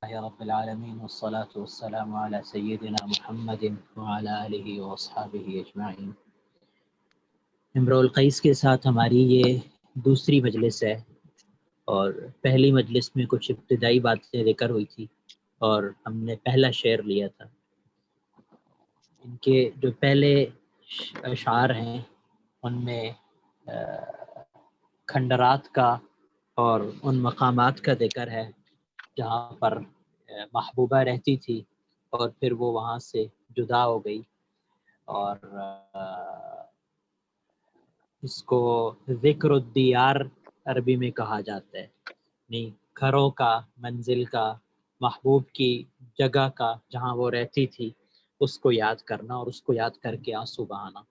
رب العالمین والصلاة والسلام علی سیدنا محمد وعلی آلہ واصحابہ اجمعین۔ امرؤ القیس کے ساتھ ہماری یہ دوسری مجلس ہے، اور پہلی مجلس میں کچھ ابتدائی باتیں ذکر ہوئی تھی اور ہم نے پہلا شعر لیا تھا۔ ان کے جو پہلے اشعار ہیں ان میں کھنڈرات کا اور ان مقامات کا ذکر ہے جہاں پر محبوبہ رہتی تھی اور پھر وہ وہاں سے جدا ہو گئی، اور اس کو ذکر الدیار عربی میں کہا جاتا ہے، یعنی گھروں کا، منزل کا، محبوب کی جگہ کا جہاں وہ رہتی تھی اس کو یاد کرنا اور اس کو یاد کر کے آنسو بہانا۔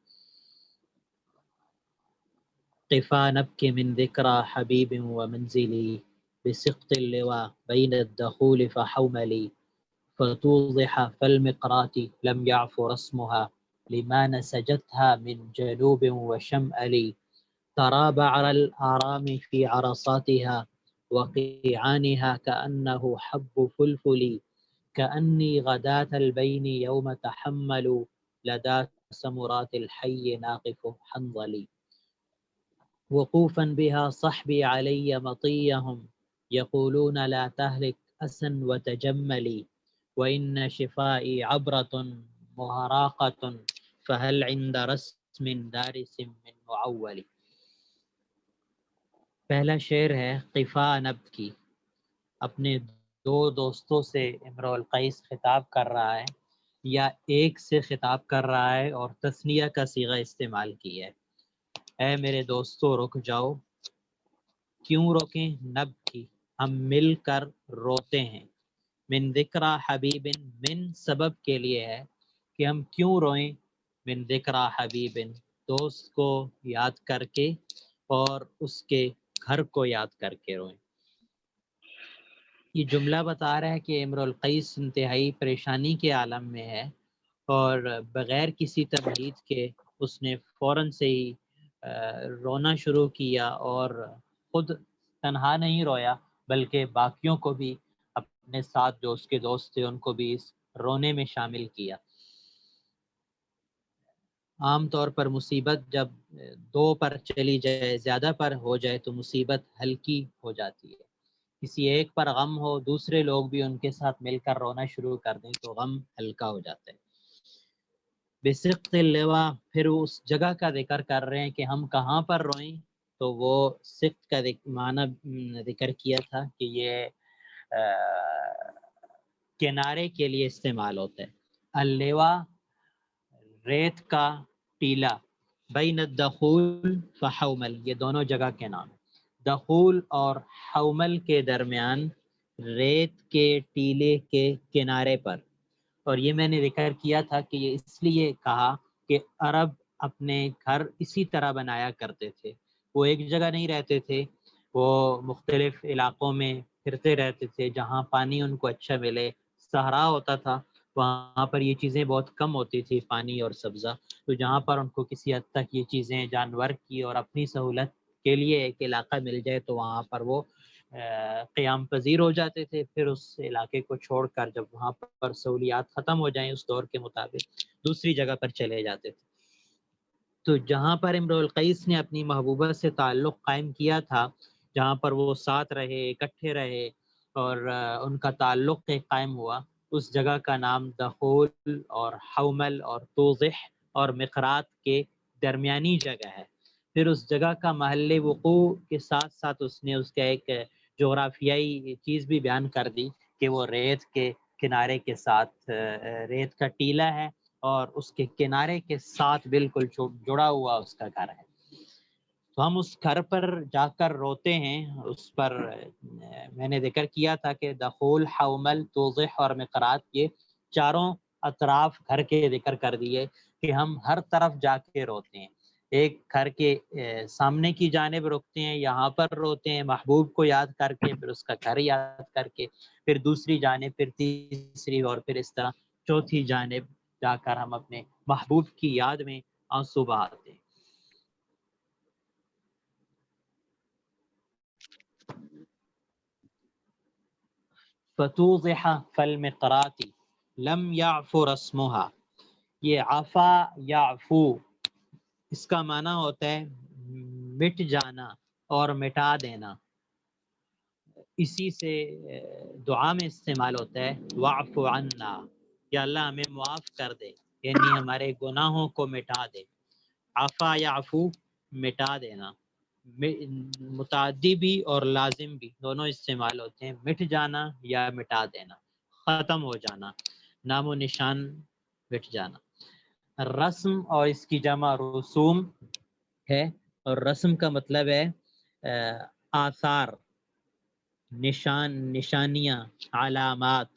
قفا نبکی من ذکرى حبیب ومنزلی بسقط اللواء بین الدخول فحوملی فتوضح فالمقرات لم يعف رسمها لما نسجتها من جنوب وشمال ترى بعر الآرام في عرصاتها وقيعانها كأنه حب فلفل كأني غداة البين يوم تحمل لدى سمرات الحي ناقف حنظلي وقوفا بها صحبي علي مطيهم يقولون لا تهلك أسا وتجملي وإن شفائي عبرة مهراقة فهل عند رسم دارس من معول۔ پہلا شعر ہے قفا نبت کی، اپنے دو دوستوں سے امرؤ القیس خطاب کر رہا ہے یا ایک سے خطاب کر رہا ہے اور تثنیہ کا صیغہ استعمال کیا ہے۔ اے میرے دوستو رک جاؤ، کیوں روکیں؟ نب کی، ہم مل کر روتے ہیں۔ من ذکرى حبیب، من سبب کے لیے ہے کہ ہم کیوں روئیں، من ذکرى حبیب، دوست کو یاد کر کے اور اس کے گھر کو یاد کر کے روئیں۔ یہ جملہ بتا رہا ہے کہ امرؤ القیس انتہائی پریشانی کے عالم میں ہے، اور بغیر کسی تمہید کے اس نے فوراً سے ہی رونا شروع کیا، اور خود تنہا نہیں رویا بلکہ باقیوں کو بھی، اپنے ساتھ جو اس کے دوست تھے ان کو بھی اس رونے میں شامل کیا۔ عام طور پر مصیبت جب دو پر چلی جائے، زیادہ پر ہو جائے تو مصیبت ہلکی ہو جاتی ہے۔ کسی ایک پر غم ہو، دوسرے لوگ بھی ان کے ساتھ مل کر رونا شروع کر دیں تو غم ہلکا ہو جاتا ہے۔ بسقط اللواء، پھر اس جگہ کا ذکر کر رہے ہیں کہ ہم کہاں پر روئیں، تو وہ سقط کا معنی ذکر کیا تھا کہ یہ کنارے کے لیے استعمال ہوتا ہے۔ اللواء ریت کا ٹیلا، بین الدخول فحومل، یہ دونوں جگہ کے نام ہیں۔ دخول اور حومل کے درمیان ریت کے ٹیلے کے کنارے پر، اور یہ میں نے ذکر کیا تھا کہ یہ اس لیے کہا کہ عرب اپنے گھر اسی طرح بنایا کرتے تھے، وہ ایک جگہ نہیں رہتے تھے، وہ مختلف علاقوں میں پھرتے رہتے تھے جہاں پانی ان کو اچھا ملے۔ صحرا ہوتا تھا، وہاں پر یہ چیزیں بہت کم ہوتی تھی، پانی اور سبزہ، تو جہاں پر ان کو کسی حد تک یہ چیزیں جانور کی اور اپنی سہولت کے لیے ایک علاقہ مل جائے تو وہاں پر وہ قیام پذیر ہو جاتے تھے۔ پھر اس علاقے کو چھوڑ کر جب وہاں پر سہولیات ختم ہو جائیں اس دور کے مطابق دوسری جگہ پر چلے جاتے تھے۔ تو جہاں پر امرؤ القیس نے اپنی محبوبہ سے تعلق قائم کیا تھا، جہاں پر وہ ساتھ رہے، اکٹھے رہے اور ان کا تعلق قائم ہوا، اس جگہ کا نام دخول اور حومل اور توضح اور مقرات کے درمیانی جگہ ہے۔ پھر اس جگہ کا محل وقوع کے ساتھ ساتھ اس نے اس کا ایک جغرافیائی چیز بھی بیان کر دی کہ وہ ریت کے کنارے کے ساتھ ریت کا ٹیلا ہے اور اس کے کنارے کے ساتھ بالکل جڑا ہوا اس کا گھر ہے۔ تو ہم اس گھر پر جا کر روتے ہیں۔ اس پر میں نے ذکر کیا تھا کہ دخول، حومل، توضح اور مقرات، یہ چاروں اطراف گھر کے ذکر کر دیے کہ ہم ہر طرف جا کے روتے ہیں۔ ایک گھر کے سامنے کی جانب رکتے ہیں، یہاں پر روتے ہیں محبوب کو یاد کر کے، پھر اس کا گھر یاد کر کے، پھر دوسری جانب، پھر تیسری، اور پھر اس طرح چوتھی جانب جا کر ہم اپنے محبوب کی یاد میں آنسو بہاتے ہیں۔ فتوضح فالمقرات لم يعف رسمها، یہ عفا یعفو اس کا معنی ہوتا ہے مٹ جانا اور مٹا دینا، اسی سے دعا میں استعمال ہوتا ہے واعف عنا، یا اللہ ہمیں معاف کر دے، یعنی ہمارے گناہوں کو مٹا دے۔ عفا یعفو مٹا دینا، متعدی بھی اور لازم بھی دونوں استعمال ہوتے ہیں، مٹ جانا یا مٹا دینا، ختم ہو جانا، نام و نشان مٹ جانا۔ رسم اور اس کی جمع رسوم ہے، اور رسم کا مطلب ہے آثار، نشانیاں، علامات۔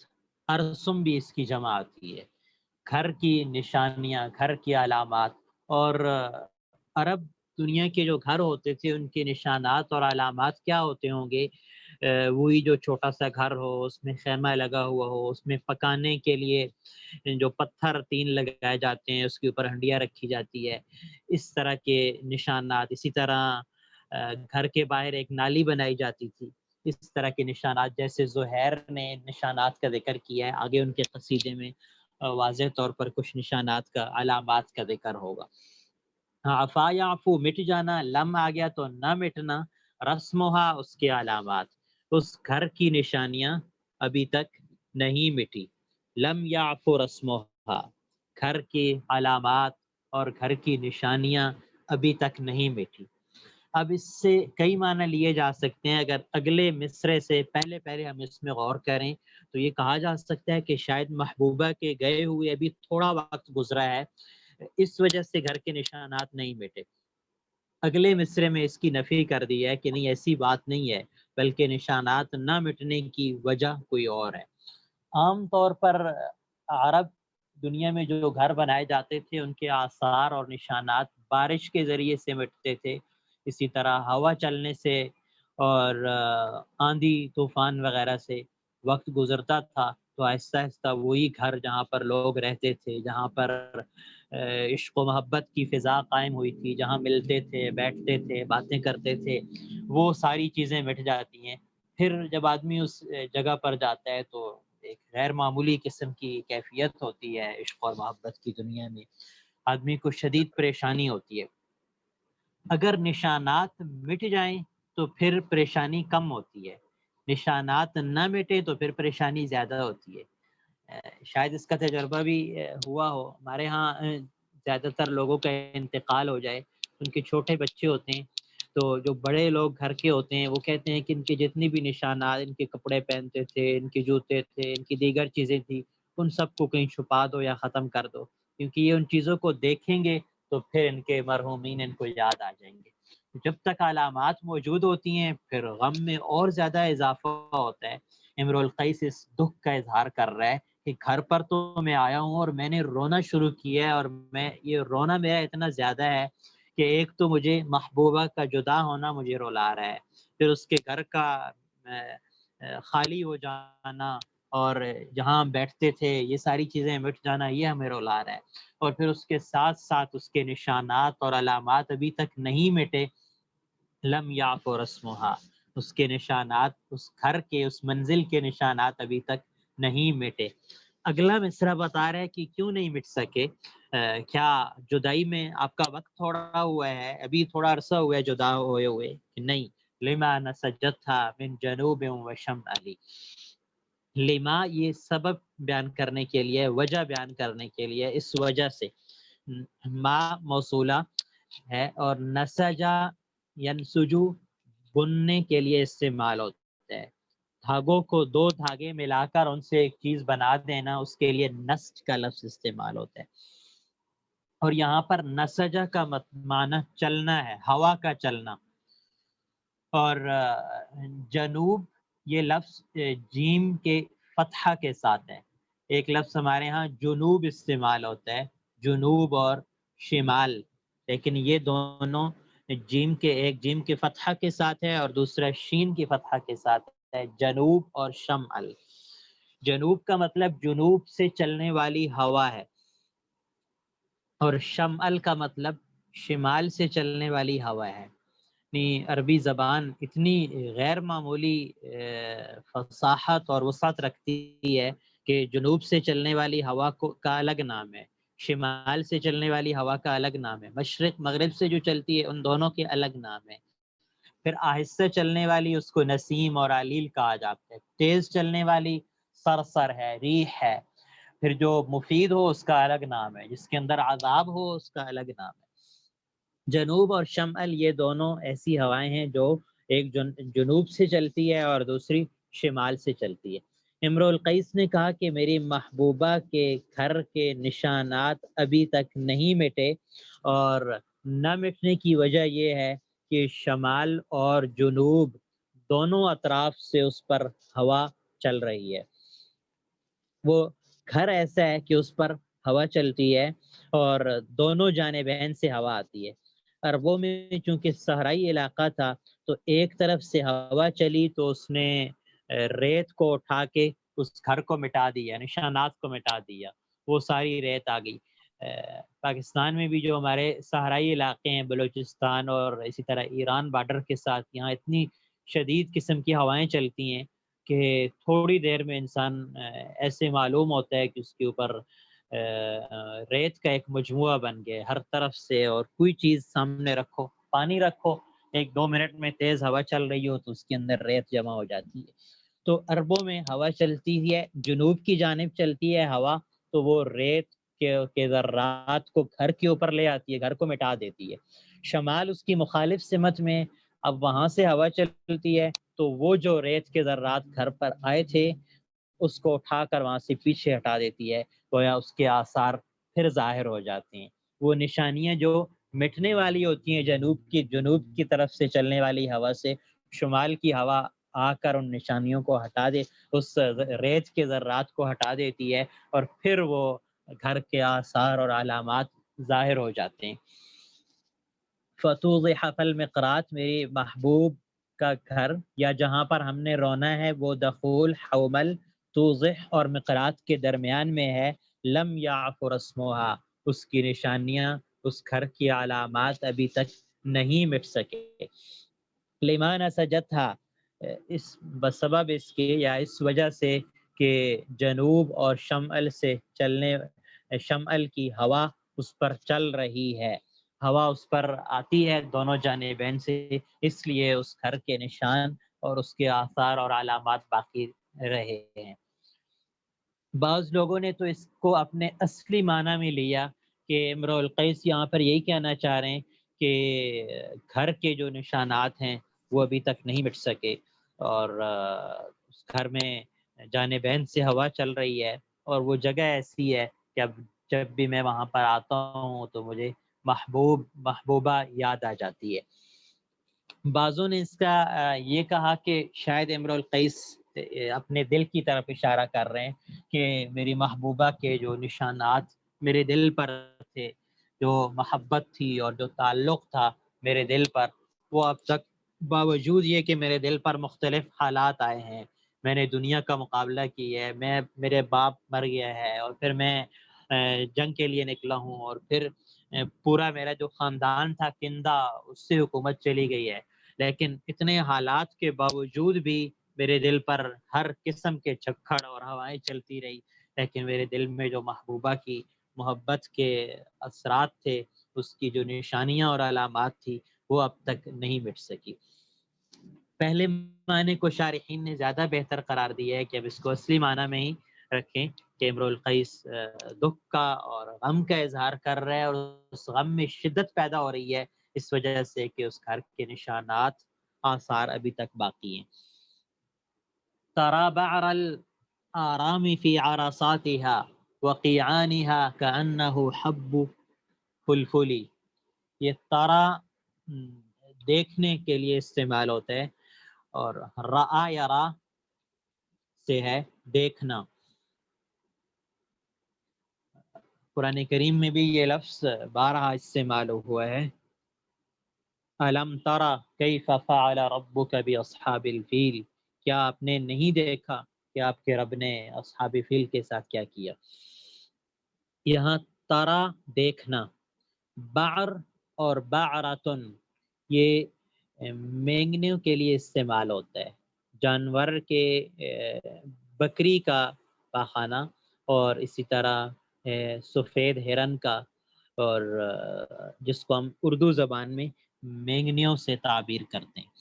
ارسم بھی اس کی جمع آتی ہے، گھر کی نشانیاں، گھر کی علامات۔ اور عرب دنیا کے جو گھر ہوتے تھے ان کے نشانات اور علامات کیا ہوتے ہوں گے؟ وہی جو چھوٹا سا گھر ہو، اس میں خیمہ لگا ہوا ہو، اس میں پکانے کے لیے جو پتھر تین لگائے جاتے ہیں، اس کے اوپر ہنڈیاں رکھی جاتی ہے، اس طرح کے نشانات۔ اسی طرح گھر کے باہر ایک نالی بنائی جاتی تھی، اس طرح کے نشانات، جیسے زہیر نے نشانات کا ذکر کیا ہے، آگے ان کے قصیدے میں واضح طور پر کچھ نشانات کا، علامات کا ذکر ہوگا۔ عفا یعفو مٹ جانا، لم آ گیا تو نہ مٹنا، رسمها اس کے علامات، اس گھر کی نشانیاں ابھی تک نہیں مٹی۔ لم یعفو رسمها، گھر کی علامات اور گھر کی نشانیاں ابھی تک نہیں مٹی۔ اب اس سے کئی معنی لیے جا سکتے ہیں۔ اگر اگلے مصرے سے پہلے ہم اس میں غور کریں تو یہ کہا جا سکتا ہے کہ شاید محبوبہ کے گئے ہوئے ابھی تھوڑا وقت گزرا ہے، اس وجہ سے گھر کے نشانات نہیں مٹے۔ اگلے مصرے میں اس کی نفی کر دی ہے کہ نہیں، ایسی بات نہیں ہے، بلکہ نشانات نہ مٹنے کی وجہ کوئی اور ہے۔ عام طور پر عرب دنیا میں جو گھر بنائے جاتے تھے ان کے آثار اور نشانات بارش کے ذریعے سے مٹتے تھے، اسی طرح ہوا چلنے سے اور آندھی طوفان وغیرہ سے وقت گزرتا تھا تو آہستہ آہستہ وہی گھر جہاں پر لوگ رہتے تھے، جہاں پر عشق و محبت کی فضا قائم ہوئی تھی، جہاں ملتے تھے، بیٹھتے تھے، باتیں کرتے تھے، وہ ساری چیزیں مٹ جاتی ہیں۔ پھر جب آدمی اس جگہ پر جاتا ہے تو ایک غیر معمولی قسم کی کیفیت ہوتی ہے عشق اور محبت کی دنیا میں، آدمی کو شدید پریشانی ہوتی ہے۔ اگر نشانات مٹ جائیں تو پھر پریشانی کم ہوتی ہے، نشانات نہ مٹے تو پھر پریشانی زیادہ ہوتی ہے۔ شاید اس کا تجربہ بھی ہوا ہو، ہمارے ہاں زیادہ تر لوگوں کا انتقال ہو جائے، ان کے چھوٹے بچے ہوتے ہیں تو جو بڑے لوگ گھر کے ہوتے ہیں وہ کہتے ہیں کہ ان کے جتنی بھی نشانات، ان کے کپڑے پہنتے تھے، ان کے جوتے تھے، ان کی دیگر چیزیں تھیں، ان سب کو کہیں چھپا دو یا ختم کر دو، کیونکہ یہ ان چیزوں کو دیکھیں گے تو پھر ان کے مرحومین ان کو یاد آ جائیں گے۔ جب تک علامات موجود ہوتی ہیں پھر غم میں اور زیادہ اضافہ ہوتا ہے۔ امرؤ القیس اس دکھ کا اظہار کر رہا ہے کہ گھر پر تو میں آیا ہوں اور میں نے رونا شروع کیا ہے، اور یہ رونا میرا اتنا زیادہ ہے کہ ایک تو مجھے محبوبہ کا جدا ہونا مجھے رلا رہا ہے، پھر اس کے گھر کا خالی ہو جانا اور جہاں ہم بیٹھتے تھے یہ ساری چیزیں مٹ جانا، یہ ہمیں رلا رہا ہے، اور پھر اس کے ساتھ ساتھ اس کے نشانات اور علامات ابھی تک نہیں مٹے۔ لم یعف رسمها، اس کے نشانات، اس گھر کے، اس منزل کے نشانات ابھی تک نہیں مٹے۔ اگلا مصرع بتا رہا ہے کہ کیوں نہیں مٹ سکے، کیا جدائی میں آپ کا وقت تھوڑا ہوا ہے، ابھی تھوڑا عرصہ ہوا ہے جدا ہوئے ہوئے، کہ نہیں؟ لما نسجتها من جنوب و شمال، لما یہ سبب بیان کرنے کے لیے، وجہ بیان کرنے کے لیے، اس وجہ سے ما موصولہ ہے، اور نسجا ینسجو بننے کے لیے استعمال ہوتا ہے، دھاگوں کو دو دھاگے ملا کر ان سے ایک چیز بنا دینا، اس کے لیے نسج کا لفظ استعمال ہوتا ہے۔ اور یہاں پر نسجہ کا معنی چلنا ہے، ہوا کا چلنا، اور جنوب یہ لفظ جیم کے فتحہ کے ساتھ ہے۔ ایک لفظ ہمارے ہاں جنوب استعمال ہوتا ہے، جنوب اور شمال، لیکن یہ دونوں ایک جیم کے فتحہ کے ساتھ ہے اور دوسرا شین کی فتحہ کے ساتھ ہے، جنوب اور شمال۔ جنوب کا مطلب جنوب سے چلنے والی ہوا ہے، اور شمال کا مطلب شمال سے چلنے والی ہوا ہے۔ اپنی عربی زبان اتنی غیر معمولی فصاحت اور وسعت رکھتی ہے کہ جنوب سے چلنے والی ہوا کا الگ نام ہے، شمال سے چلنے والی ہوا کا الگ نام ہے، مشرق مغرب سے جو چلتی ہے ان دونوں کے الگ نام ہے۔ پھر آہستہ چلنے والی اس کو نسیم اور علیل کہا جاتا ہے، تیز چلنے والی سرسر ہے، ریح ہے، پھر جو مفید ہو اس کا الگ نام ہے، جس کے اندر عذاب ہو اس کا الگ نام ہے۔ جنوب اور شمال یہ دونوں ایسی ہوائیں ہیں جو ایک جنوب سے چلتی ہے اور دوسری شمال سے چلتی ہے۔ امرؤ القیس نے کہا کہ میری محبوبہ کے گھر کے نشانات ابھی تک نہیں مٹے، اور نہ مٹنے کی وجہ یہ ہے کہ شمال اور جنوب دونوں اطراف سے اس پر ہوا چل رہی ہے۔ وہ گھر ایسا ہے کہ اس پر ہوا چلتی ہے اور دونوں جانبین سے ہوا آتی ہے۔ عربوں میں چونکہ صحرائی علاقہ تھا تو ایک طرف سے ہوا چلی تو اس نے ریت کو اٹھا کے اس گھر کو مٹا دیا، نشانات کو مٹا دیا، وہ ساری ریت آ گئی۔ پاکستان میں بھی جو ہمارے صحرائی علاقے ہیں، بلوچستان اور اسی طرح ایران بارڈر کے ساتھ، یہاں اتنی شدید قسم کی ہوائیں چلتی ہیں کہ تھوڑی دیر میں انسان ایسے معلوم ہوتا ہے کہ اس کے اوپر ریت کا ایک مجموعہ بن گیا ہر طرف سے، اور کوئی چیز سامنے رکھو، پانی رکھو، 1-2 منٹ میں تیز ہوا چل رہی ہو تو اس کے اندر ریت جمع ہو جاتی ہے۔ تو عربوں میں ہوا چلتی ہے، جنوب کی جانب چلتی ہے ہوا، تو وہ ریت کے ذرات کو گھر کے اوپر لے آتی ہے، گھر کو مٹا دیتی ہے۔ شمال اس کی مخالف سمت میں، اب وہاں سے ہوا چلتی ہے تو وہ جو ریت کے ذرات گھر پر آئے تھے اس کو اٹھا کر وہاں سے پیچھے ہٹا دیتی ہے، گویا اس کے آثار پھر ظاہر ہو جاتے ہیں۔ وہ نشانیاں جو مٹنے والی ہوتی ہیں جنوب کی طرف سے چلنے والی ہوا سے، شمال کی ہوا آ کر ان نشانیوں کو ہٹا دے، اس ریت کے ذرات کو ہٹا دیتی ہے، اور پھر وہ گھر کے آثار اور علامات ظاہر ہو جاتے ہیں۔ فتوضح فالمقرات، میری محبوب کا گھر یا جہاں پر ہم نے رونا ہے وہ دخول، حومل، توضح اور مقرات کے درمیان میں ہے۔ لم یعفر اسمھا، اس کی نشانیاں، اس گھر کی علامات ابھی تک نہیں مٹ سکے۔ لمان سجتھا، اس بسبب اس کے یا اس وجہ سے کہ جنوب اور شمال کی ہوا اس پر چل رہی ہے، ہوا اس پر آتی ہے دونوں جانبین سے، اس لیے اس گھر کے نشان اور اس کے آثار اور علامات باقی رہے ہیں۔ بعض لوگوں نے تو اس کو اپنے اصلی معنی میں لیا کہ امرؤ القیس یہاں پر یہی کہنا چاہ رہے ہیں کہ گھر کے جو نشانات ہیں وہ ابھی تک نہیں مٹ سکے، اور اس گھر میں جانبین سے ہوا چل رہی ہے، اور وہ جگہ ایسی ہے کہ اب جب بھی میں وہاں پر آتا ہوں تو مجھے محبوبہ یاد آ جاتی ہے۔ بعضوں نے اس کا یہ کہا کہ شاید امرؤ القیس اپنے دل کی طرف اشارہ کر رہے ہیں کہ میری محبوبہ کے جو نشانات میرے دل پر تھے، جو محبت تھی اور جو تعلق تھا میرے دل پر، وہ اب تک باوجود یہ کہ میرے دل پر مختلف حالات آئے ہیں، میں نے دنیا کا مقابلہ کی ہے، میرے باپ مر گیا ہے، اور پھر میں جنگ کے لیے نکلا ہوں، اور پھر پورا میرا جو خاندان تھا کندہ، اس سے حکومت چلی گئی ہے، لیکن اتنے حالات کے باوجود بھی میرے دل پر ہر قسم کے جھکڑ اور ہوائیں چلتی رہی، لیکن میرے دل میں جو محبوبہ کی محبت کے اثرات تھے، اس کی جو نشانیاں اور علامات تھی، وہ اب تک نہیں مٹ سکی۔ پہلے معنی کو شارحین نے زیادہ بہتر قرار دیا ہے کہ اب اس کو اصلی معنی میں ہی رکھیں کہ امرؤ القیس دکھ کا اور غم کا اظہار کر رہا ہے، اور اس غم میں شدت پیدا ہو رہی ہے اس وجہ سے کہ اس گھر کے نشانات، آثار ابھی تک باقی ہیں۔ ترى بعر الآرام في عرصاتها وقيعانها كأنه حب فلفلی، یہ تارا دیکھنے کے لیے استعمال ہوتا ہے، اور رأى یرا سے ہے دیکھنا۔ قرآن کریم میں بھی یہ لفظ بارہا استعمال ہوا ہے، الم ترى کیف فعل ربک باصحاب الفیل، کیا آپ نے نہیں دیکھا کہ آپ کے رب نے اصحاب فیل کے ساتھ کیا کیا۔ یہاں ترى دیکھنا، بعر اور بعرتن یہ مینگنیوں کے لیے استعمال ہوتا ہے، جانور کے بکری کا پاخانہ، اور اسی طرح سفید ہرن کا، اور جس کو ہم اردو زبان میں مینگنیوں سے تعبیر کرتے ہیں۔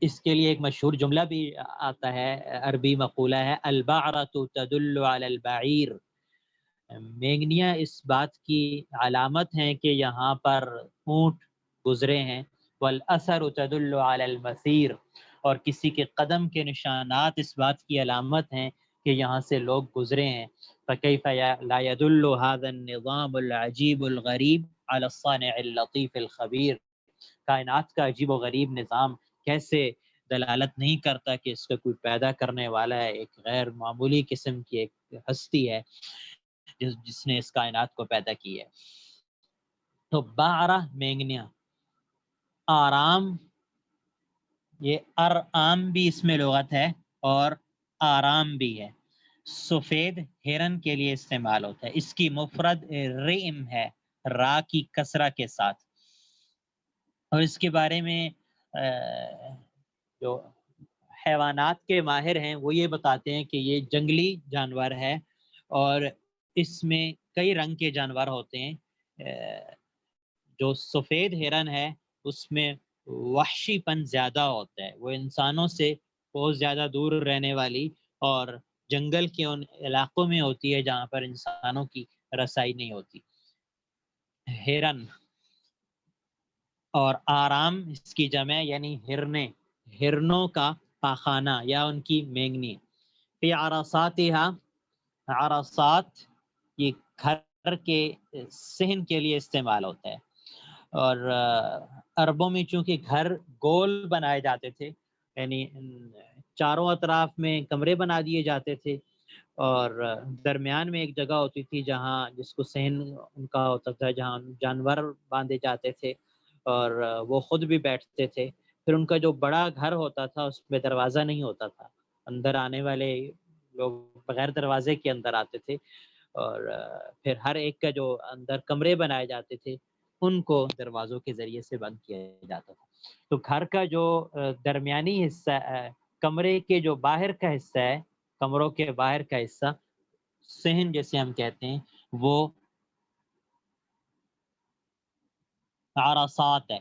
اس کے لیے ایک مشہور جملہ بھی آتا ہے، عربی مقولہ ہے، البعرۃ تدل علی البعیر، مینگنیاں اس بات کی علامت ہیں کہ یہاں پر اونٹ گزرے ہیں، والاثر تدل علی المسیر، اور کسی کے قدم کے نشانات اس بات کی علامت ہیں کہ یہاں سے لوگ گزرے ہیں۔ فکیف لا يدل هذا النظام العجیب الغریب علی الصانع اللطیف الخبیر، کائنات کا عجیب و غریب نظام کیسے دلالت نہیں کرتا کہ اس کا کوئی پیدا کرنے والا ہے، ایک غیر معمولی قسم کی ایک ہستی ہے جس نے اس کائنات کو پیدا کی ہے۔ تو بعرہ مینگنیاں، آرام، یہ ارعام بھی اس میں لغت ہے اور آرام بھی ہے، سفید ہرن کے لیے استعمال ہوتا ہے، اس کی مفرد رئم ہے، را کی کسرہ کے ساتھ، اور اس کے بارے میں جو حیوانات کے ماہر ہیں وہ یہ بتاتے ہیں کہ یہ جنگلی جانور ہے، اور اس میں کئی رنگ کے جانور ہوتے ہیں۔ جو سفید ہرن ہے اس میں وحشی پن زیادہ ہوتا ہے، وہ انسانوں سے بہت زیادہ دور رہنے والی اور جنگل کے ان علاقوں میں ہوتی ہے جہاں پر انسانوں کی رسائی نہیں ہوتی۔ ہرن اور آرام اس کی جمع یعنی ہرنے، ہرنوں کا پاخانہ یا ان کی مینگنی۔ فی عرصاتہا، عرصات یہ گھر کے صحن کے لیے استعمال ہوتا ہے، اور عربوں میں چونکہ گھر گول بنائے جاتے تھے، یعنی چاروں اطراف میں کمرے بنا دیے جاتے تھے، اور درمیان میں ایک جگہ ہوتی تھی جہاں جس کو صحن ان کا ہوتا تھا، جہاں جانور باندھے جاتے تھے اور وہ خود بھی بیٹھتے تھے۔ پھر ان کا جو بڑا گھر ہوتا تھا اس میں دروازہ نہیں ہوتا تھا، اندر آنے والے لوگ بغیر دروازے کے اندر آتے تھے، اور پھر ہر ایک کا جو اندر کمرے بنائے جاتے تھے ان کو دروازوں کے ذریعے سے بند کیا جاتا تھا۔ تو گھر کا جو درمیانی حصہ، کمرے کے جو باہر کا حصہ ہے، کمروں کے باہر کا حصہ، صحن جیسے ہم کہتے ہیں، وہ عرصات ہے،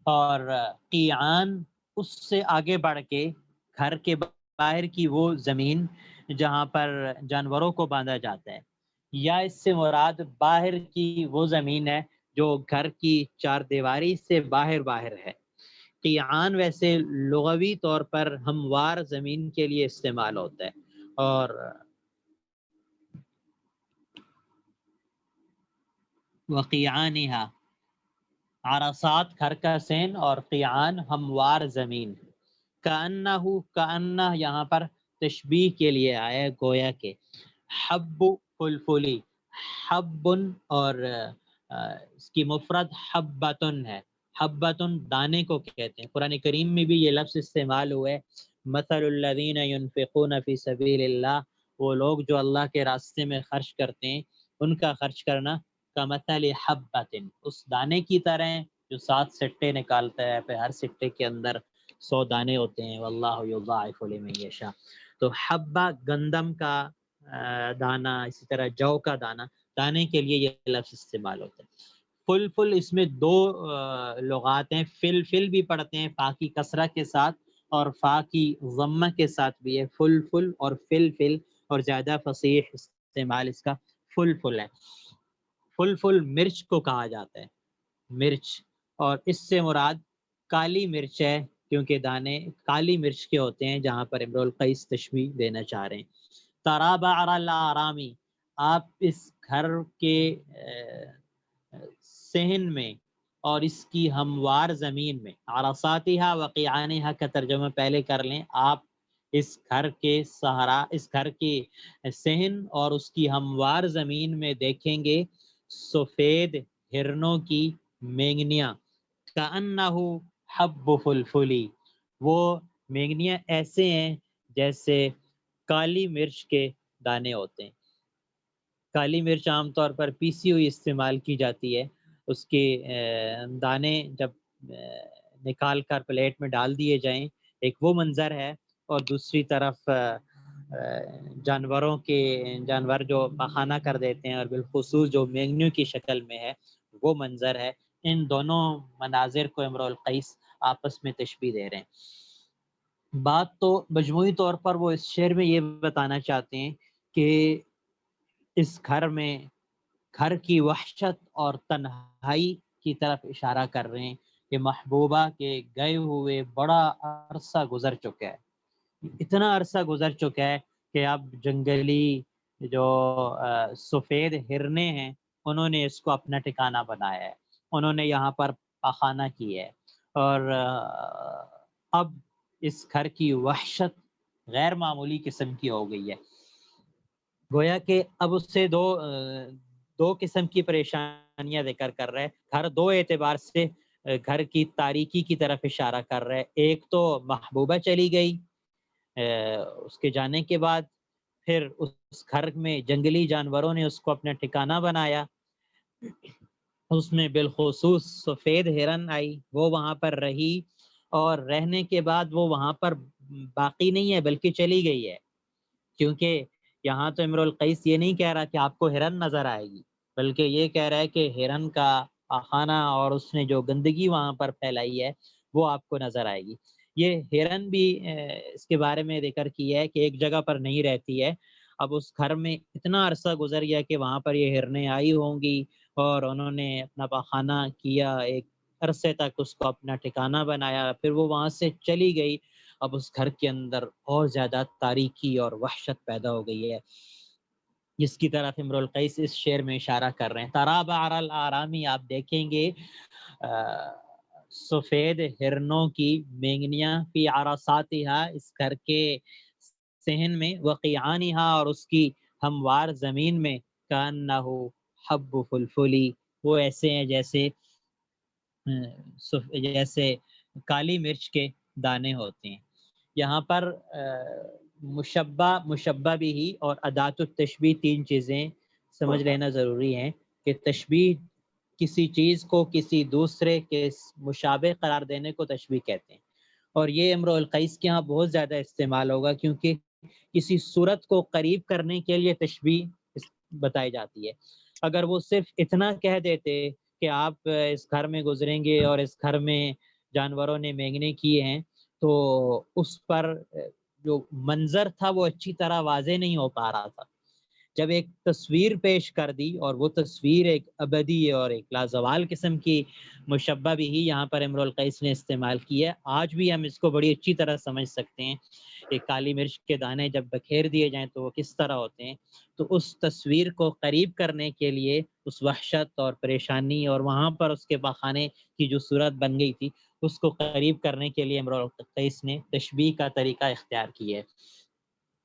اور قیعان اس سے آگے بڑھ کے گھر کے باہر کی وہ زمین جہاں پر جانوروں کو باندھا جاتا ہے، یا اس سے مراد باہر کی وہ زمین ہے جو گھر کی چار دیواری سے باہر ہے۔ قیعان ویسے لغوی طور پر ہموار زمین کے لیے استعمال ہوتا ہے، اور وقیعانہا، عرصات گھر کا صحن اور قیعان ہموار زمین۔ کأنہ یہاں پر تشبیہ کے لیے آیا، گویا کہ حب فلفلی، حبن، اور اس کی مفرد حبتن ہے، حبتن دانے کو کہتے ہیں۔ قرآن کریم میں بھی یہ لفظ استعمال ہوا ہے، مثل الذین ينفقون فی سبیل اللہ، وہ لوگ جو اللہ کے راستے میں خرچ کرتے ہیں، ان کا خرچ کرنا کمثل حبۃ، اس دانے کی طرح ہیں جو 7 سٹے نکالتا ہے، پھر ہر سٹے کے اندر 100 دانے ہوتے ہیں، واللہ یضاعف لمن یشاء۔ تو حبہ گندم کا دانہ، اسی طرح جو کا دانہ، دانے کے لیے یہ لفظ استعمال ہوتا ہے۔ فل اس میں 2 لغات ہیں، فل بھی پڑھتے ہیں فا کی کسرہ کے ساتھ، اور فا کی ضمہ کے ساتھ بھی ہے، فل اور فل، اور زیادہ فصیح استعمال اس کا فل ہے۔ فل مرچ کو کہا جاتا ہے، مرچ، اور اس سے مراد کالی مرچ ہے، کیونکہ دانے کالی مرچ کے ہوتے ہیں، جہاں پر امرؤ القیس تشبیہ دینا چاہ رہے ہیں۔ ترابع الارامی، آپ اس گھر کے صحن میں اور اس کی ہموار زمین میں، عرصاتہا وقیعانہا کا ترجمہ پہلے کر لیں آپ، اس گھر کے صحرا، اس گھر کے صحن اور اس کی ہموار زمین میں دیکھیں گے سفید ہرنوں کی مینگنیاں، کأنہ حب فلفلی، وہ مینگنیاں ایسے ہیں جیسے کالی مرچ کے دانے ہوتے ہیں۔ کالی مرچ عام طور پر پیسی ہوئی استعمال کی جاتی ہے، اس کے دانے جب نکال کر پلیٹ میں ڈال دیے جائیں، ایک وہ منظر ہے، اور دوسری طرف جانور جو پخانہ کر دیتے ہیں، اور بالخصوص جو مینگنیوں کی شکل میں ہے وہ منظر ہے۔ ان دونوں مناظر کو امرؤ القیس آپس میں تشبیہ دے رہے ہیں۔ بات تو مجموعی طور پر وہ اس شعر میں یہ بتانا چاہتے ہیں کہ اس گھر کی وحشت اور تنہائی کی طرف اشارہ کر رہے ہیں کہ محبوبہ کے گئے ہوئے بڑا عرصہ گزر چکا ہے، اتنا عرصہ گزر چکا ہے کہ اب جنگلی جو سفید ہرنے ہیں انہوں نے اس کو اپنا ٹھکانہ بنایا ہے، انہوں نے یہاں پر پخانہ کی ہے، اور اب اس گھر کی وحشت غیر معمولی قسم کی ہو گئی ہے۔ گویا کہ اب اس سے دو قسم کی پریشانیاں ذکر کر رہے ہیں۔ گھر دو اعتبار سے گھر کی تاریکی کی طرف اشارہ کر رہے ہیں۔ ایک تو محبوبہ چلی گئی، اس کے جانے کے بعد پھر اس گھر میں جنگلی جانوروں نے اس کو اپنا ٹھکانہ بنایا، اس میں بالخصوص سفید ہرن آئی، وہ وہاں پر رہی، اور رہنے کے بعد وہ وہاں پر باقی نہیں ہے بلکہ چلی گئی ہے، کیونکہ یہاں تو امرؤ القیس یہ نہیں کہہ رہا کہ آپ کو ہرن نظر آئے گی، بلکہ یہ کہہ رہا ہے کہ ہرن کا پخانہ اور اس نے جو گندگی وہاں پر پھیلائی ہے وہ آپ کو نظر آئے گی۔ یہ ہرن بھی اس کے بارے میں ذکر کیا ہے کہ ایک جگہ پر نہیں رہتی ہے، اب اس گھر میں اتنا عرصہ گزر گیا کہ وہاں پر یہ ہرنیں آئی ہوں گی اور انہوں نے اپنا پخانہ کیا، ایک عرصے تک اس کو اپنا ٹھکانہ بنایا، پھر وہ وہاں سے چلی گئی۔ اب اس گھر کے اندر اور زیادہ تاریکی اور وحشت پیدا ہو گئی ہے، جس کی طرف امرؤ القیس اس شعر میں اشارہ کر رہے ہیں۔ ترا بعر الارامی، آپ دیکھیں گے سفید ہرنوں کی مینگنیاں، فی عرصاتہا، اس گھر کے صحن میں، وقیعانہا، اور اس کی ہموار زمین میں، کانہ حب فلفلی، وہ ایسے ہیں جیسے کالی مرچ کے دانے ہوتے ہیں۔ یہاں پر مشبہ بھی اور ادات التشبیہ تین چیزیں سمجھ لینا ضروری ہیں کہ تشبیہ کسی چیز کو کسی دوسرے کے مشابہ قرار دینے کو تشبیہ کہتے ہیں، اور یہ امرؤ القیس کے ہاں بہت زیادہ استعمال ہوگا، کیونکہ کسی صورت کو قریب کرنے کے لیے تشبیہ بتائی جاتی ہے۔ اگر وہ صرف اتنا کہہ دیتے کہ آپ اس گھر میں گزریں گے اور اس گھر میں جانوروں نے مینگنے کیے ہیں، تو اس پر جو منظر تھا وہ اچھی طرح واضح نہیں ہو پا رہا تھا۔ جب ایک تصویر پیش کر دی، اور وہ تصویر ایک ابدی اور ایک لازوال قسم کی مشبہ بھی ہی یہاں پر امرؤ القیس نے استعمال کی ہے، آج بھی ہم اس کو بڑی اچھی طرح سمجھ سکتے ہیں کہ کالی مرچ کے دانے جب بکھیر دیے جائیں تو وہ کس طرح ہوتے ہیں۔ تو اس تصویر کو قریب کرنے کے لیے، اس وحشت اور پریشانی اور وہاں پر اس کے پخانے کی جو صورت بن گئی تھی، اس کو قریب کرنے کے لیے امرؤ القیس نے تشبیہ کا طریقہ اختیار کیا ہے۔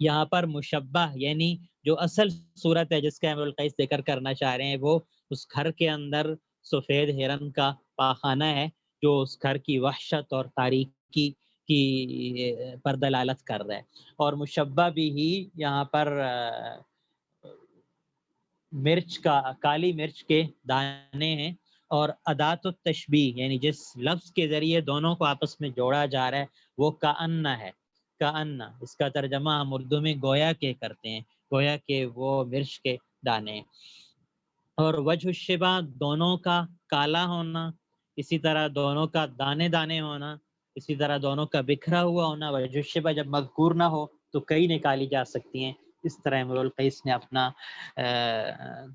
یہاں پر مشبہ یعنی جو اصل صورت ہے جس کا امرؤ القیس ذکر کرنا چاہ رہے ہیں، وہ اس گھر کے اندر سفید ہرن کا پاخانہ ہے، جو اس گھر کی وحشت اور تاریکی کی پر دلالت کر رہا ہے۔ اور مشبہ بھی ہی یہاں پر کالی مرچ کے دانے ہیں، اور ادات التشبیہ یعنی جس لفظ کے ذریعے دونوں کو آپس میں جوڑا جا رہا ہے وہ کأن ہے۔ کأن، اس کا ترجمہ ہم اردو میں گویا کے کرتے ہیں، گویا کہ وہ مرچ کے دانے۔ اور وجہ الشبہ، دونوں کا کالا ہونا، اسی طرح دونوں کا دانے دانے ہونا، اسی طرح دونوں کا بکھرا ہوا ہونا۔ وجہ الشبہ جب مذکور نہ ہو تو کئی نکالی جا سکتی ہیں۔ اس طرح امرؤ القیس نے اپنا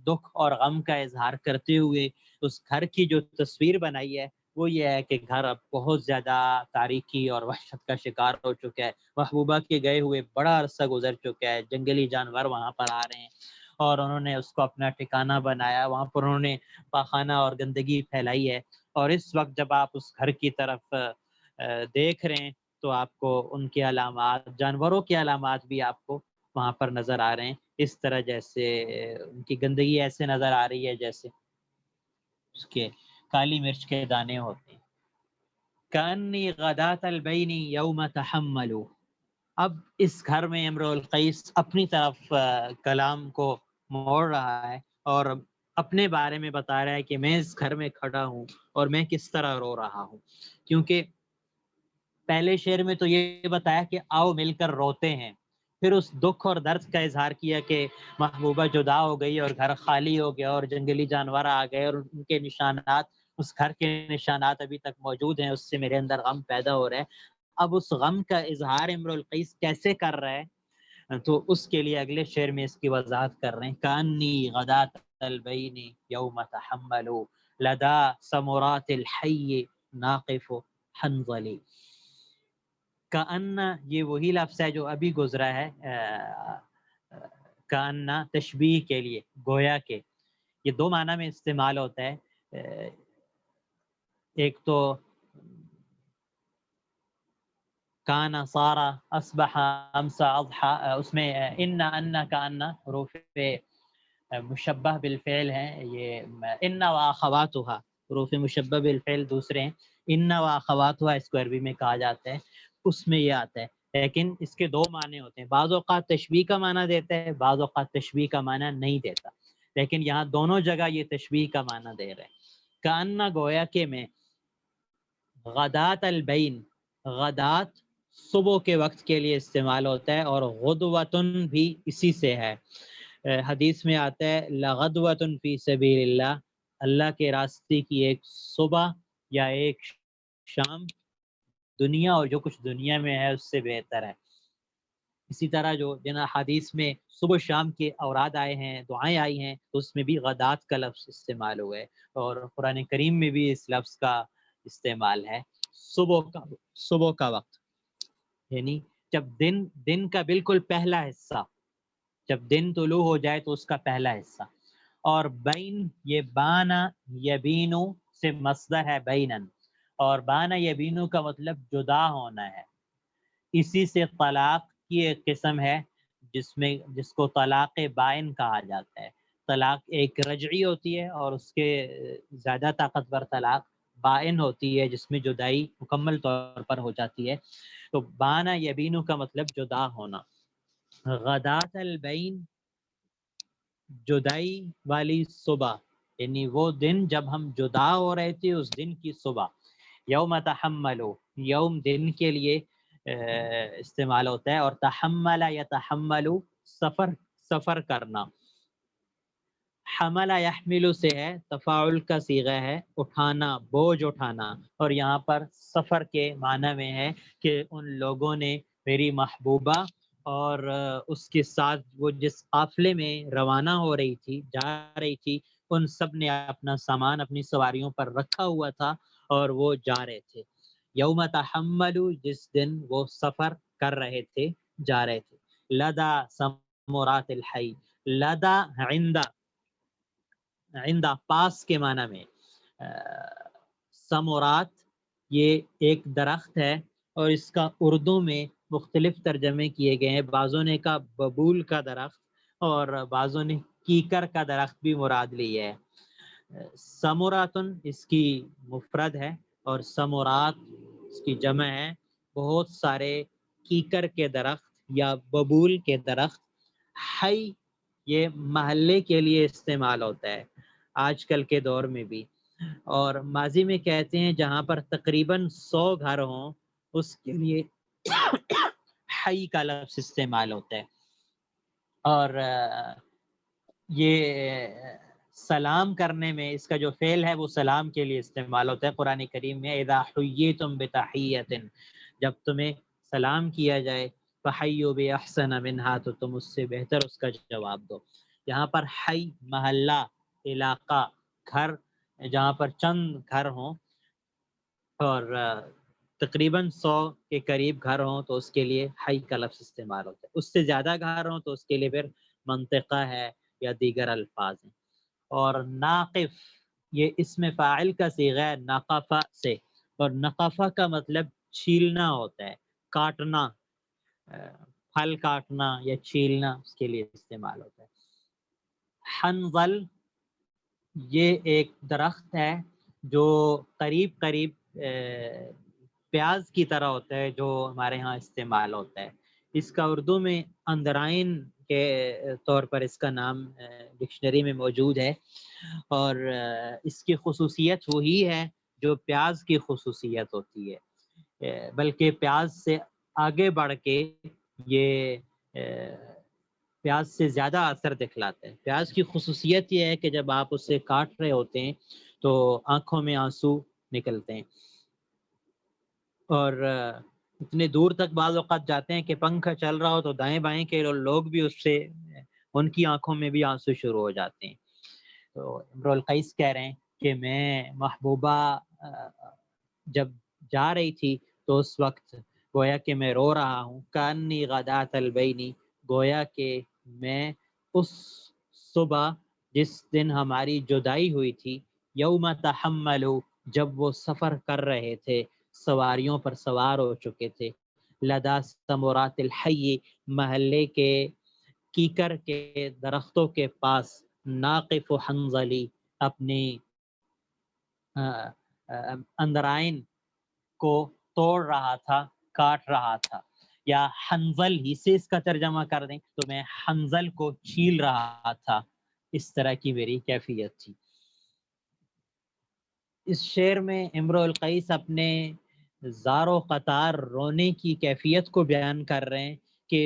دکھ اور غم کا اظہار کرتے ہوئے اس گھر کی جو تصویر بنائی ہے وہ یہ ہے کہ گھر اب بہت زیادہ تاریکی اور وحشت کا شکار ہو چکا ہے، محبوبہ کے گئے ہوئے بڑا عرصہ گزر چکا ہے، جنگلی جانور وہاں پر آ رہے ہیں اور انہوں نے اس کو اپنا ٹھکانہ بنایا، وہاں پر انہوں نے پاخانہ اور گندگی پھیلائی ہے۔ اور اس وقت جب آپ اس گھر کی طرف دیکھ رہے ہیں تو آپ کو ان کے علامات، جانوروں کے علامات بھی آپ کو وہاں پر نظر آ رہے ہیں، اس طرح جیسے ان کی گندگی ایسے نظر آ رہی ہے جیسے اس کے کالی مرچ کے دانے ہوتے ہیں۔ کأنی غداة البین یوم تحملوا، اب اس گھر میں امرؤ القیس اپنی طرف کلام کو موڑ رہا ہے اور اپنے بارے میں بتا رہا ہے کہ میں اس گھر میں کھڑا ہوں اور میں کس طرح رو رہا ہوں، کیونکہ پہلے شعر میں تو یہ بتایا کہ آؤ مل کر روتے ہیں، پھر اس دکھ اور درد کا اظہار کیا کہ محبوبہ جدا ہو گئی اور گھر خالی ہو گیا اور جنگلی جانور آ گئے اور ان کے نشانات، اس گھر کے نشانات ابھی تک موجود ہیں، اس سے میرے اندر غم پیدا ہو رہا ہے۔ اب اس غم کا اظہار امرؤ القیس کیسے کر رہا ہے، تو اس کے لیے اگلے شعر میں اس کی وضاحت کر رہے ہیں، کانی غدات البین یوم تحمل لدا ثمرات الحی ناقف حنظلی۔ کأن، یہ وہی لفظ ہے جو ابھی گزرا ہے، کأن تشبیہ کے لیے، گویا کے، یہ دو معنی میں استعمال ہوتا ہے۔ ایک تو کانا سارا اصبح امسا اضحا، اس میں ان کأن حروف مشبہ بالفعل ہیں، یہ ان واخواتها حروف مشبہ بالفعل دوسرے ہیں، ان واخواتها اس کو عربی میں کہا جاتا ہے، اس میں یہ آتا ہے، لیکن اس کے دو معنی ہوتے ہیں، بعض اوقات تشبیہ کا معنی دیتا ہے، بعض اوقات تشبیہ کا معنی نہیں دیتا، لیکن یہاں دونوں جگہ یہ تشبیہ کا معنی دے رہے ہیں۔ کأن گویا کہ میں، غدات البین، غدات صبح کے وقت کے لیے استعمال ہوتا ہے، اور غدوتن بھی اسی سے ہے، حدیث میں آتا ہے لغدوۃ فی سبیل اللہ، اللہ کے راستے کی ایک صبح یا ایک شام دنیا اور جو کچھ دنیا میں ہے اس سے بہتر ہے۔ اسی طرح جو جنا حدیث میں صبح شام کے اوراد آئے ہیں، دعائیں آئی ہیں، تو اس میں بھی غدات کا لفظ استعمال ہوا ہے، اور قرآن کریم میں بھی اس لفظ کا استعمال ہے، صبح کا وقت، یعنی جب دن کا بالکل پہلا حصہ، جب دن طلوع ہو جائے تو اس کا پہلا حصہ، اور بین، یہ بانا یبینو سے مصدر ہے بینن، اور بانا یبینو کا مطلب جدا ہونا ہے، اسی سے طلاق کی ایک قسم ہے جس کو طلاق بائن کہا جاتا ہے، طلاق ایک رجعی ہوتی ہے اور اس کے زیادہ طاقتور طلاق بائن ہوتی ہے جس میں جدائی مکمل طور پر ہو جاتی ہے، تو بانا یبینو کا مطلب جدا ہونا۔ غدات البین، جدائی والی صبح، یعنی وہ دن جب ہم جدا ہو رہے تھے اس دن کی صبح، یوم تحملو، یوم دن کے لیے استعمال ہوتا ہے، اور تحمل یتحملو سفر کرنا، حمل یحمل سے ہے، تفاعل کا صیغہ ہے، اٹھانا، بوجھ اٹھانا، اور یہاں پر سفر کے معنی میں ہے کہ ان لوگوں نے میری محبوبہ اور اس کے ساتھ وہ جس قافلے میں روانہ ہو رہی تھی، جا رہی تھی، ان سب نے اپنا سامان اپنی سواریوں پر رکھا ہوا تھا اور وہ جا رہے تھے، یوم تحملو جس دن وہ سفر کر رہے تھے، جا رہے تھے، لدا ثمرات الحی، لدا عندہ پاس کے معنی میں، ثمرات یہ ایک درخت ہے اور اس کا اردو میں مختلف ترجمے کیے گئے ہیں، بعضوں نے کہا ببول کا درخت اور بعضوں نے کیکر کا درخت بھی مراد لی ہے، ثمراتن اس کی مفرد ہے اور ثمرات اس کی جمع ہے، بہت سارے کیکر کے درخت یا ببول کے درخت، حی یہ محلے کے لیے استعمال ہوتا ہے آج کل کے دور میں بھی، اور ماضی میں کہتے ہیں جہاں پر تقریباً 100 گھر ہوں اس کے لیے حی کا لفظ استعمال ہوتا ہے، اور یہ سلام کرنے میں اس کا جو فعل ہے وہ سلام کے لیے استعمال ہوتا ہے، قرآن کریم میں اذا حییتم بتحیۃ، جب تمہیں سلام کیا جائے، فحیوا باحسن منہا، تو تم اس سے بہتر اس کا جواب دو، یہاں پر حی محلہ، علاقہ، گھر، جہاں پر چند گھر ہوں اور تقریباً 100 کے قریب گھر ہوں تو اس کے لیے حی کا لفظ استعمال ہوتا ہے، اس سے زیادہ گھر ہوں تو اس کے لیے پھر منطقہ ہے یا دیگر الفاظ ہیں، اور ناقف یہ اسم فاعل کا صیغہ ہے نقفہ سے، اور نقفہ کا مطلب چھیلنا ہوتا ہے، کاٹنا، پھل کاٹنا یا چھیلنا اس کے لیے استعمال ہوتا ہے۔ حنظل یہ ایک درخت ہے جو قریب قریب پیاز کی طرح ہوتا ہے جو ہمارے ہاں استعمال ہوتا ہے، اس کا اردو میں اندرائن کے طور پر اس کا نام ڈکشنری میں موجود ہے، اور اس کی خصوصیت وہی ہے جو پیاز کی خصوصیت ہوتی ہے، بلکہ پیاز سے آگے بڑھ کے یہ پیاز سے زیادہ اثر دکھلاتا ہے۔ پیاز کی خصوصیت یہ ہے کہ جب آپ اسے کاٹ رہے ہوتے ہیں تو آنکھوں میں آنسو نکلتے ہیں، اور اتنے دور تک بعض اوقات جاتے ہیں کہ پنکھا چل رہا ہو تو دائیں بائیں کے لوگ بھی اس سے ان کی آنکھوں میں بھی آنسو شروع ہو جاتے ہیں۔ تو امرؤ القیس کہہ رہے ہیں کہ میں محبوبہ جب جا رہی تھی تو اس وقت گویا کہ میں رو رہا ہوں، کانی غدات البینی، گویا کہ میں اس صبح جس دن ہماری جدائی ہوئی تھی، یوم تحملو، جب وہ سفر کر رہے تھے، سواریوں پر سوار ہو چکے تھے، لدا ثمرات الحی، محلے کے کیکر کے درختوں کے پاس، ناقف حنظلی، اپنی اندرائن کو توڑ رہا تھا، کاٹ رہا تھا، یا حنظل ہی سے اس کا ترجمہ کر دیں تو میں حنظل کو چھیل رہا تھا، اس طرح کی میری کیفیت تھی۔ اس شعر میں امرؤ القیس اپنے زار و قطار رونے کی کیفیت کو بیان کر رہے ہیں کہ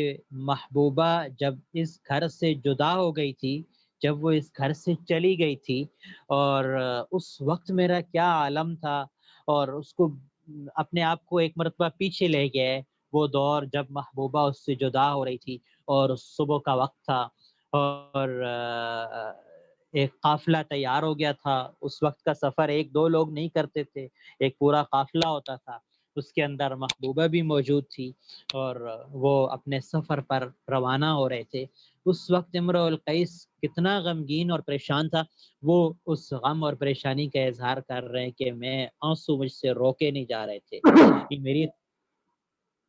محبوبہ جب اس گھر سے جدا ہو گئی تھی، جب وہ اس گھر سے چلی گئی تھی، اور اس وقت میرا کیا عالم تھا، اور اس کو اپنے آپ کو ایک مرتبہ پیچھے لے گیا ہے، وہ دور جب محبوبہ اس سے جدا ہو رہی تھی اور صبح کا وقت تھا، اور ایک قافلہ تیار ہو گیا تھا۔ اس وقت کا سفر ایک دو لوگ نہیں کرتے تھے، ایک پورا قافلہ ہوتا تھا، اس کے اندر محبوبہ بھی موجود تھی، اور وہ اپنے سفر پر روانہ ہو رہے تھے۔ اس وقت امرؤ القیس کتنا غمگین اور پریشان تھا، وہ اس غم اور پریشانی کا اظہار کر رہے ہیں کہ میں آنسو مجھ سے روکے نہیں جا رہے تھے،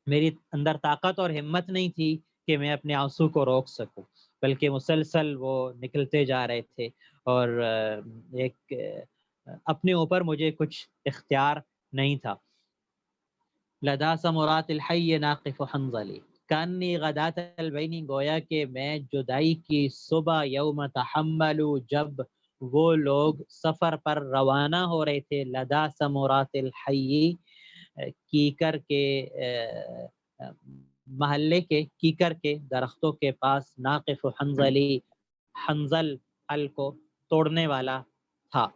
میری اندر طاقت اور ہمت نہیں تھی کہ میں اپنے آنسو کو روک سکوں، بلکہ مسلسل وہ نکلتے جا رہے تھے، اور ایک اپنے اوپر مجھے کچھ اختیار نہیں تھا۔ لدا ثمرات الحی ناقف حنظلی، کانی غدات البینی، گویا کہ میں جدائی کی صبح، یوم تحملو، جب وہ لوگ سفر پر روانہ ہو رہے تھے، لدا ثمرات الحی، کیکر کے محلے کے کیکر کے درختوں کے پاس، ناقف حنظلی، حنظل حل کو توڑنے والا تھا۔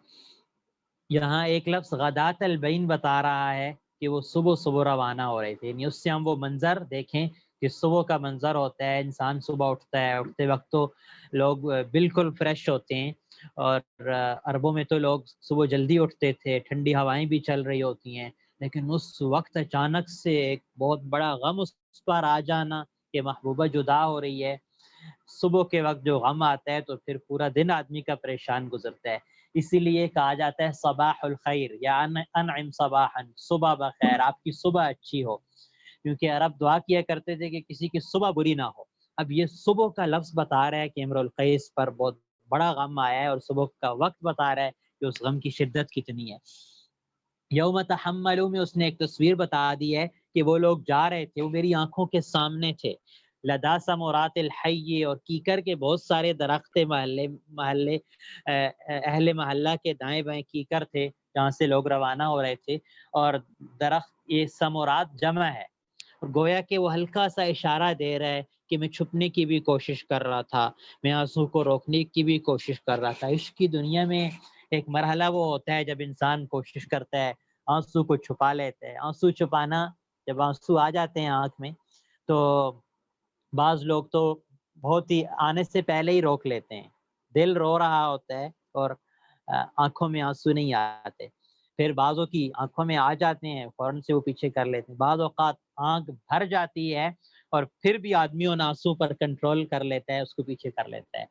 یہاں ایک لفظ غدات البین بتا رہا ہے کہ وہ صبح صبح روانہ ہو رہے تھے، یعنی اس سے ہم وہ منظر دیکھیں کہ صبح کا منظر ہوتا ہے، انسان صبح اٹھتا ہے، اٹھتے وقت تو لوگ بالکل فریش ہوتے ہیں، اور عربوں میں تو لوگ صبح جلدی اٹھتے تھے، ٹھنڈی ہوائیں بھی چل رہی ہوتی ہیں، لیکن اس وقت اچانک سے ایک بہت بڑا غم اس پر آ جانا کہ محبوبہ جدا ہو رہی ہے۔ صبح کے وقت جو غم آتا ہے تو پھر پورا دن آدمی کا پریشان گزرتا ہے، اسی لیے کہا جاتا ہے صباح الخیر یا انعم صباحا، صبح بخیر، آپ کی صبح اچھی ہو، کیونکہ عرب دعا کیا کرتے تھے کہ کسی کی صبح بری نہ ہو۔ اب یہ صبح کا لفظ بتا رہا ہے کہ امرؤ القیس پر بہت بڑا غم آیا ہے، اور صبح کا وقت بتا رہا ہے کہ اس غم کی شدت کتنی ہے۔ یوم تحملو میں اس نے ایک تصویر بتا دی ہے کہ وہ لوگ جا رہے تھے، وہ میری آنکھوں کے سامنے تھے، لدا ثمرات الحی، اور کیکر کے بہت سارے درخت، محلے اہل محلہ کے دائیں بائیں کیکر تھے جہاں سے لوگ روانہ ہو رہے تھے، اور درخت، یہ ثمرات جمع ہے، گویا کہ وہ ہلکا سا اشارہ دے رہا ہے کہ میں چھپنے کی بھی کوشش کر رہا تھا، میں آنسو کو روکنے کی بھی کوشش کر رہا تھا۔ عشق کی دنیا میں ایک مرحلہ وہ ہوتا ہے جب انسان کوشش کرتا ہے، آنسو کو چھپا لیتا ہے۔ آنسو چھپانا، جب آنسو آ جاتے ہیں آنکھ میں تو بعض لوگ تو بہت ہی آنے سے پہلے ہی روک لیتے ہیں، دل رو رہا ہوتا ہے اور آنکھوں میں آنسو نہیں آتے، پھر بعضوں کی آنکھوں میں آ جاتے ہیں، فوراً سے وہ پیچھے کر لیتے ہیں، بعض اوقات آنکھ بھر جاتی ہے اور پھر بھی آدمی ان آنسو پر کنٹرول کر لیتا ہے، اس کو پیچھے کر لیتا ہے،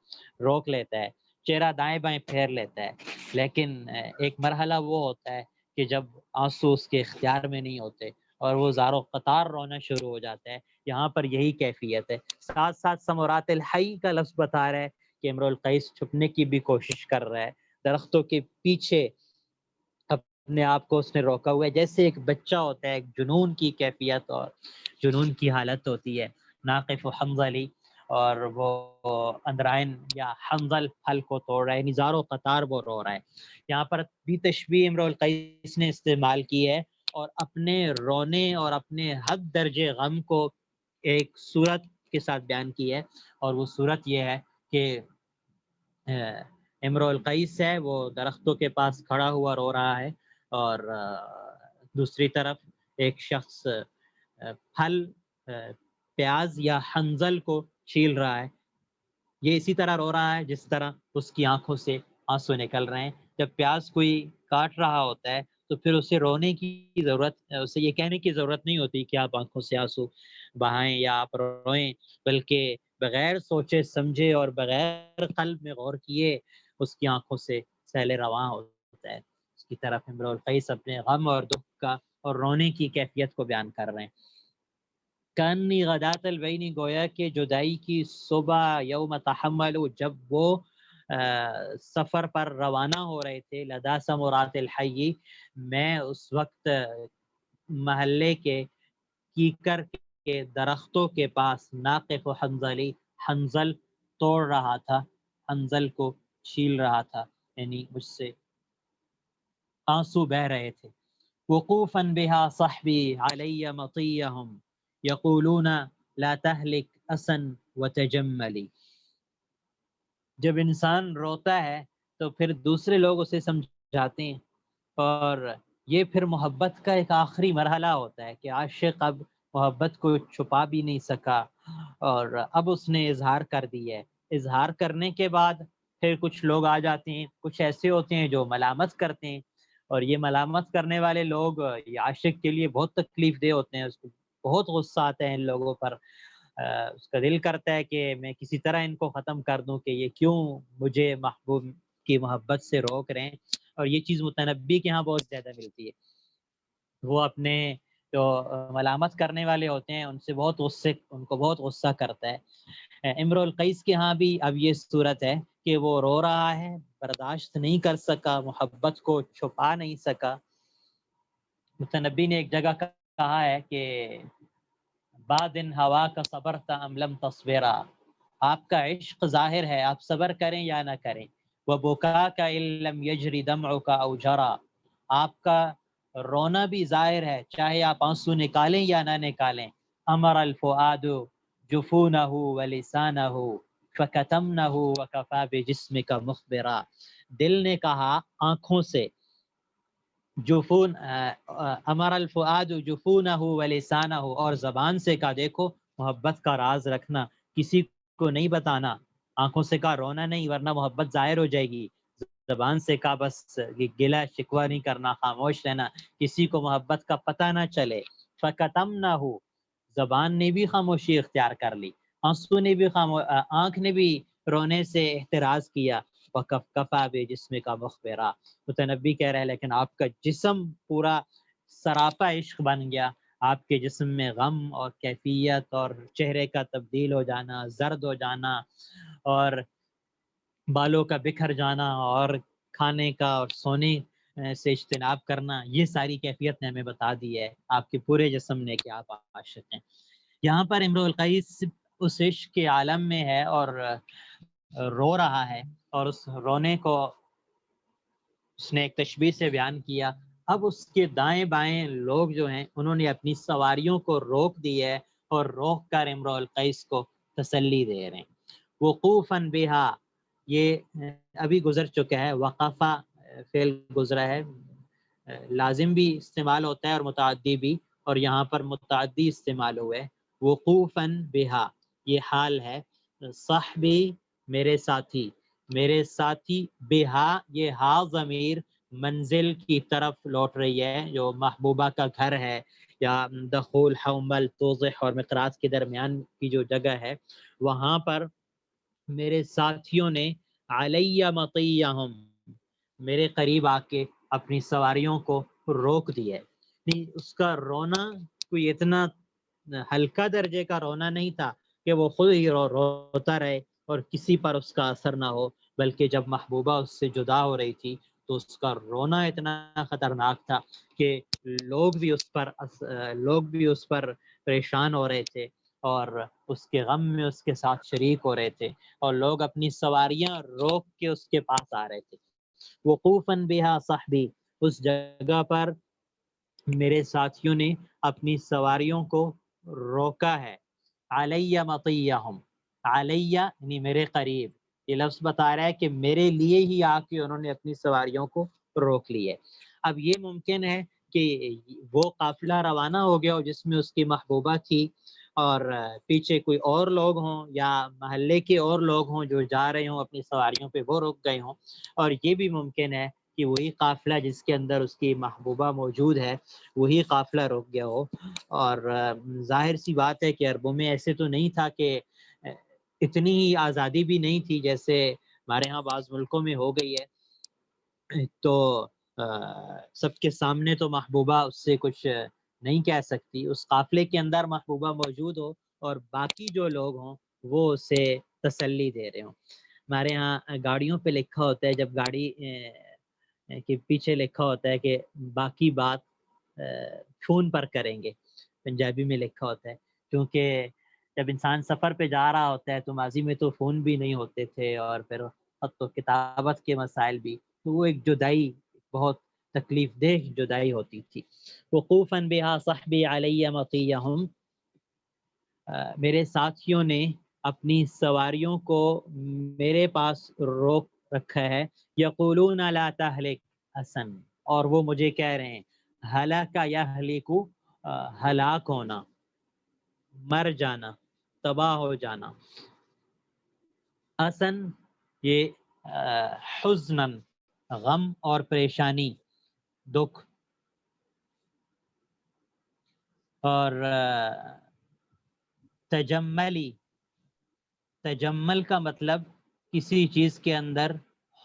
روک لیتا ہے، چہرہ دائیں بائیں پھیر لیتا ہے، لیکن ایک مرحلہ وہ ہوتا ہے کہ جب آنسو اس کے اختیار میں نہیں ہوتے اور وہ زار و قطار رونا شروع ہو جاتا ہے۔ یہاں پر یہی کیفیت ہے، ساتھ ساتھ ثمرات الحی کا لفظ بتا رہا ہے کہ امرؤ القیس چھپنے کی بھی کوشش کر رہا ہے، درختوں کے پیچھے اپنے آپ کو اس نے روکا ہوا ہے، جیسے ایک بچہ ہوتا ہے، ایک جنون کی کیفیت اور جنون کی حالت ہوتی ہے، ناقف و حنظلی، اور وہ اندرائن یا حنظل پھل کو توڑ رہا ہے، یعنی زار و قطار وہ رو رہا ہے۔ یہاں پر بھی تشبیہ امرؤ القیس نے استعمال کی ہے اور اپنے رونے اور اپنے حد درجے غم کو ایک صورت کے ساتھ بیان کی ہے، اور وہ صورت یہ ہے کہ امرؤ القیس ہے وہ درختوں کے پاس کھڑا ہوا رو رہا ہے، اور دوسری طرف ایک شخص پھل پیاز یا حنظل کو چھیل رہا ہے۔ یہ اسی طرح رو رہا ہے جس طرح اس کی آنکھوں سے آنسو نکل رہے ہیں۔ جب پیاز کوئی کاٹ رہا ہوتا ہے تو پھر اسے رونے کی ضرورت، اسے یہ کہنے کی ضرورت نہیں ہوتی کہ آپ آنکھوں سے آنسو بہائیں یا آپ روئیں، بلکہ بغیر سوچے سمجھے اور بغیر قلب میں غور کیے اس کی آنکھوں سے سیل رواں ہوتا ہے۔ اس کی طرف امرؤ القیس اپنے غم اور دکھ کا اور رونے کی کیفیت کو بیان کر رہے ہیں۔ کانی غدات البینی، گویا کہ جدائی کی صبح، یوم تحمل، جب وہ سفر پر روانہ ہو رہے تھے، لدا ثمرات الحی، میں اس وقت محلے کے کیکر کے درختوں کے پاس ناقف و حنظلی، حنظل توڑ رہا تھا، حنظل کو چھیل رہا تھا، یعنی مجھ سے آنسو بہ رہے تھے۔ وقوفا بها صحبی علی مطیہم یقولون لا تہلک اسن وتجملی، جب انسان روتا ہے تو پھر دوسرے لوگ اسے سمجھاتے ہیں، اور یہ پھر محبت کا ایک آخری مرحلہ ہوتا ہے کہ عاشق اب محبت کو چھپا بھی نہیں سکا اور اب اس نے اظہار کر دی ہے۔ اظہار کرنے کے بعد پھر کچھ لوگ آ جاتے ہیں، کچھ ایسے ہوتے ہیں جو ملامت کرتے ہیں، اور یہ ملامت کرنے والے لوگ یہ عاشق کے لیے بہت تکلیف دہ ہوتے ہیں، اس کو بہت غصہ آتا ہے ان لوگوں پر، اس کا دل کرتا ہے کہ میں کسی طرح ان کو ختم کر دوں کہ یہ کیوں مجھے محبوب کی محبت سے روک رہے ہیں۔ اور یہ چیز متنبی کے ہاں بہت زیادہ ملتی ہے، وہ اپنے جو ملامت کرنے والے ہوتے ہیں ان سے ان کو بہت غصہ کرتا ہے۔ امرؤ القیس کے ہاں بھی اب یہ صورت ہے کہ وہ رو رہا ہے، برداشت نہیں کر سکا، محبت کو چھپا نہیں سکا۔ متنبی نے ایک جگہ کہا ہے کہ بادن ہوا کا صبر تا ام لم تصبرا، آپ کا عشق ظاہر ہے، آپ صبر کریں یا نہ کریں۔ وہ بکا کا علم یجری دمع کا اوجرا، آپ کا رونا بھی ظاہر ہے چاہے آپ آنسو نکالیں یا نہ نکالیں۔ امر الفؤاد جفونہ ولسانہ فکتمنہ وکفا بجسمک مخبرا، دل نے کہا آنکھوں سے، جفون امر الفؤاد جفونہ ولسانہ، اور زبان سے کہا دیکھو محبت کا راز رکھنا، کسی کو نہیں بتانا، آنکھوں سے کہا رونا نہیں ورنہ محبت ظاہر ہو جائے گی، زبان سے کہا بس گلا شکوہ نہیں کرنا، خاموش رہنا، کسی کو محبت کا پتہ نہ چلے۔ فکتمنہ، زبان نے بھی خاموشی اختیار کر لی، آنسو نے بھی آنکھ نے بھی رونے سے احتراز کیا۔ وکفا بجسم کا مخبرا، متنبی کہہ رہے ہیں لیکن آپ کا جسم پورا سراپا عشق بن گیا، آپ کے جسم میں غم اور کیفیت اور چہرے کا تبدیل ہو جانا، زرد ہو جانا اور بالوں کا بکھر جانا اور کھانے کا اور سونے سے اجتناب کرنا، یہ ساری کیفیت نے ہمیں بتا دی ہے آپ کے پورے جسم نے کہ آپ عاشق ہیں۔ یہاں پر امرؤ القیس اس عشق کے عالم میں ہے اور رو رہا ہے، اور اس رونے کو اس نے ایک تشبیہ سے بیان کیا۔ اب اس کے دائیں بائیں لوگ جو ہیں انہوں نے اپنی سواریوں کو روک دی ہے اور روک کر امرؤ القیس کو تسلی دے رہے ہیں۔ وقوفاً بہا، یہ ابھی گزر چکا ہے، وقفہ فعل گزرا ہے، لازم بھی استعمال ہوتا ہے اور متعدی بھی، اور یہاں پر متعدی استعمال ہوئے۔ وقوفاً بہا، یہ حال ہے، صحبی میرے ساتھی، میرے ساتھی، بہا یہ ہا ضمیر منزل کی طرف لوٹ رہی ہے جو محبوبہ کا گھر ہے، یا دخول، حومل، توضح اور مقراض کے درمیان کی جو جگہ ہے، وہاں پر میرے ساتھیوں نے علیہ مطیہم، میرے قریب آ کے اپنی سواریوں کو روک دیا ہے۔ اس کا رونا کوئی اتنا ہلکا درجے کا رونا نہیں تھا کہ وہ خود ہی روتا رہے اور کسی پر اس کا اثر نہ ہو، بلکہ جب محبوبہ اس سے جدا ہو رہی تھی تو اس کا رونا اتنا خطرناک تھا کہ لوگ بھی اس پر پریشان ہو رہے تھے اور اس کے غم میں اس کے ساتھ شریک ہو رہے تھے، اور لوگ اپنی سواریاں روک کے اس کے پاس آ رہے تھے۔ وقوفاً بها صحبی، اس جگہ پر میرے ساتھیوں نے اپنی سواریوں کو روکا ہے۔ علیہ مطیہم، علیہ یعنی میرے قریب، یہ لفظ بتا رہا ہے کہ میرے لیے ہی آ کے انہوں نے اپنی سواریوں کو روک لی ہے۔ اب یہ ممکن ہے کہ وہ قافلہ روانہ ہو گیا ہو جس میں اس کی محبوبہ تھی، اور پیچھے کوئی اور لوگ ہوں یا محلے کے اور لوگ ہوں جو جا رہے ہوں اپنی سواریوں پہ، وہ رک گئے ہوں، اور یہ بھی ممکن ہے کہ وہی قافلہ جس کے اندر اس کی محبوبہ موجود ہے وہی قافلہ رک گیا ہو۔ اور ظاہر سی بات ہے کہ عربوں میں ایسے تو نہیں تھا کہ اتنی ہی آزادی بھی نہیں تھی جیسے ہمارے ہاں بعض ملکوں میں ہو گئی ہے، تو سب کے سامنے تو محبوبہ اس سے کچھ نہیں کہہ سکتی۔ اس قافلے کے اندر محبوبہ موجود ہو اور باقی جو لوگ ہوں وہ اسے تسلی دے رہے ہوں۔ ہمارے ہاں گاڑیوں پہ لکھا ہوتا ہے، جب گاڑی کے پیچھے لکھا ہوتا ہے کہ باقی بات فون پر کریں گے، پنجابی میں لکھا ہوتا ہے، کیونکہ جب انسان سفر پہ جا رہا ہوتا ہے تو ماضی میں تو فون بھی نہیں ہوتے تھے، اور پھر خط و کتابت کے مسائل بھی، تو وہ ایک جدائی، بہت تکلیف دہ جدائی ہوتی تھی۔ وقوفاً بها صحبی علی مطیہم، میرے ساتھیوں نے اپنی سواریوں کو میرے پاس روک رکھا ہے۔ یقولون لا تہلک حسن، اور وہ مجھے کہہ رہے ہیں ہلاک یہلک، ہلاک ہونا، مر جانا، تباہ ہو جانا۔ حسن یہ حزنن، غم اور پریشانی، دکھ، اور تجملی، تجمل کا مطلب کسی چیز کے اندر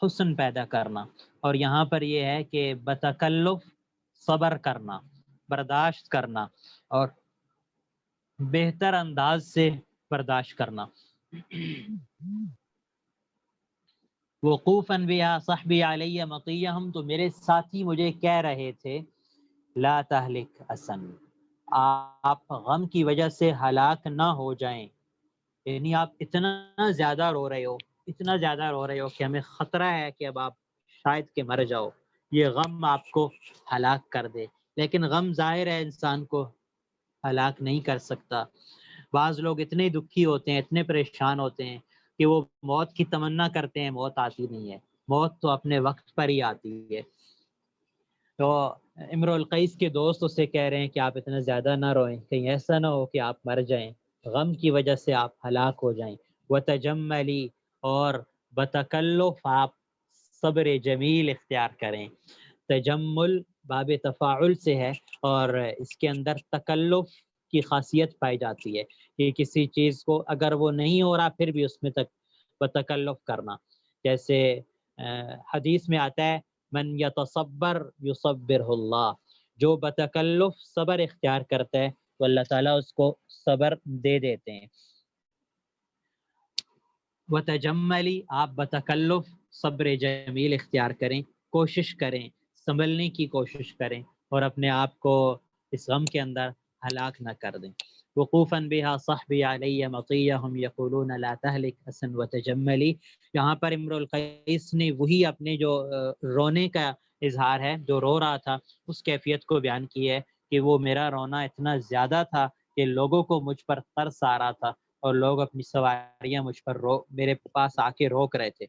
حسن پیدا کرنا، اور یہاں پر یہ ہے کہ بتکلف صبر کرنا، برداشت کرنا، اور بہتر انداز سے برداشت کرنا۔ وقوفاً بها صحبی علی مطیہم، تو میرے ساتھی مجھے کہہ رہے تھے لا تہلک حسن، آپ غم کی وجہ سے ہلاک نہ ہو جائیں، یعنی آپ اتنا زیادہ رو رہے ہو، اتنا زیادہ رو رہے ہو کہ ہمیں خطرہ ہے کہ اب آپ شاید کہ مر جاؤ، یہ غم آپ کو ہلاک کر دے۔ لیکن غم ظاہر ہے انسان کو ہلاک نہیں کر سکتا۔ بعض لوگ اتنے دکھی ہوتے ہیں، اتنے پریشان ہوتے ہیں کہ وہ موت کی تمنا کرتے ہیں، موت آتی نہیں ہے، موت تو اپنے وقت پر ہی آتی ہے۔ تو امرؤ القیس کے دوست اسے کہہ رہے ہیں کہ آپ اتنا زیادہ نہ روئیں، کہیں ایسا نہ ہو کہ آپ مر جائیں، غم کی وجہ سے آپ ہلاک ہو جائیں۔ وتجملی، اور بتکلف آپ صبر جمیل اختیار کریں۔ تجمل باب تفاعل سے ہے، اور اس کے اندر تکلف کی خاصیت پائی جاتی ہے کہ کسی چیز کو اگر وہ نہیں ہو رہا پھر بھی اس میں بتکلف کرنا۔ جیسے حدیث میں آتا ہے من یتصبر یصبرہ اللہ، جو بتکلف صبر اختیار کرتا ہے تو اللہ تعالیٰ اس کو صبر دے دیتے ہیں۔ وتجملی، آپ بتکلف صبر جمیل اختیار کریں، کوشش کریں، سنبھلنے کی کوشش کریں، اور اپنے آپ کو اس غم کے اندر ہلاک نہ کر دیں۔ وقوفاً بها صحبی علی مطیہم یقولون لا تہلک حسن وتجملی، یہاں پر امرؤ القیس نے وہی اپنے جو رونے کا اظہار ہے، جو رو رہا تھا، اس کیفیت کو بیان کی ہے کہ وہ میرا رونا اتنا زیادہ تھا کہ لوگوں کو مجھ پر ترس آ رہا تھا، اور لوگ اپنی سواریاں مجھ پر میرے پاس آ کے روک رہے تھے،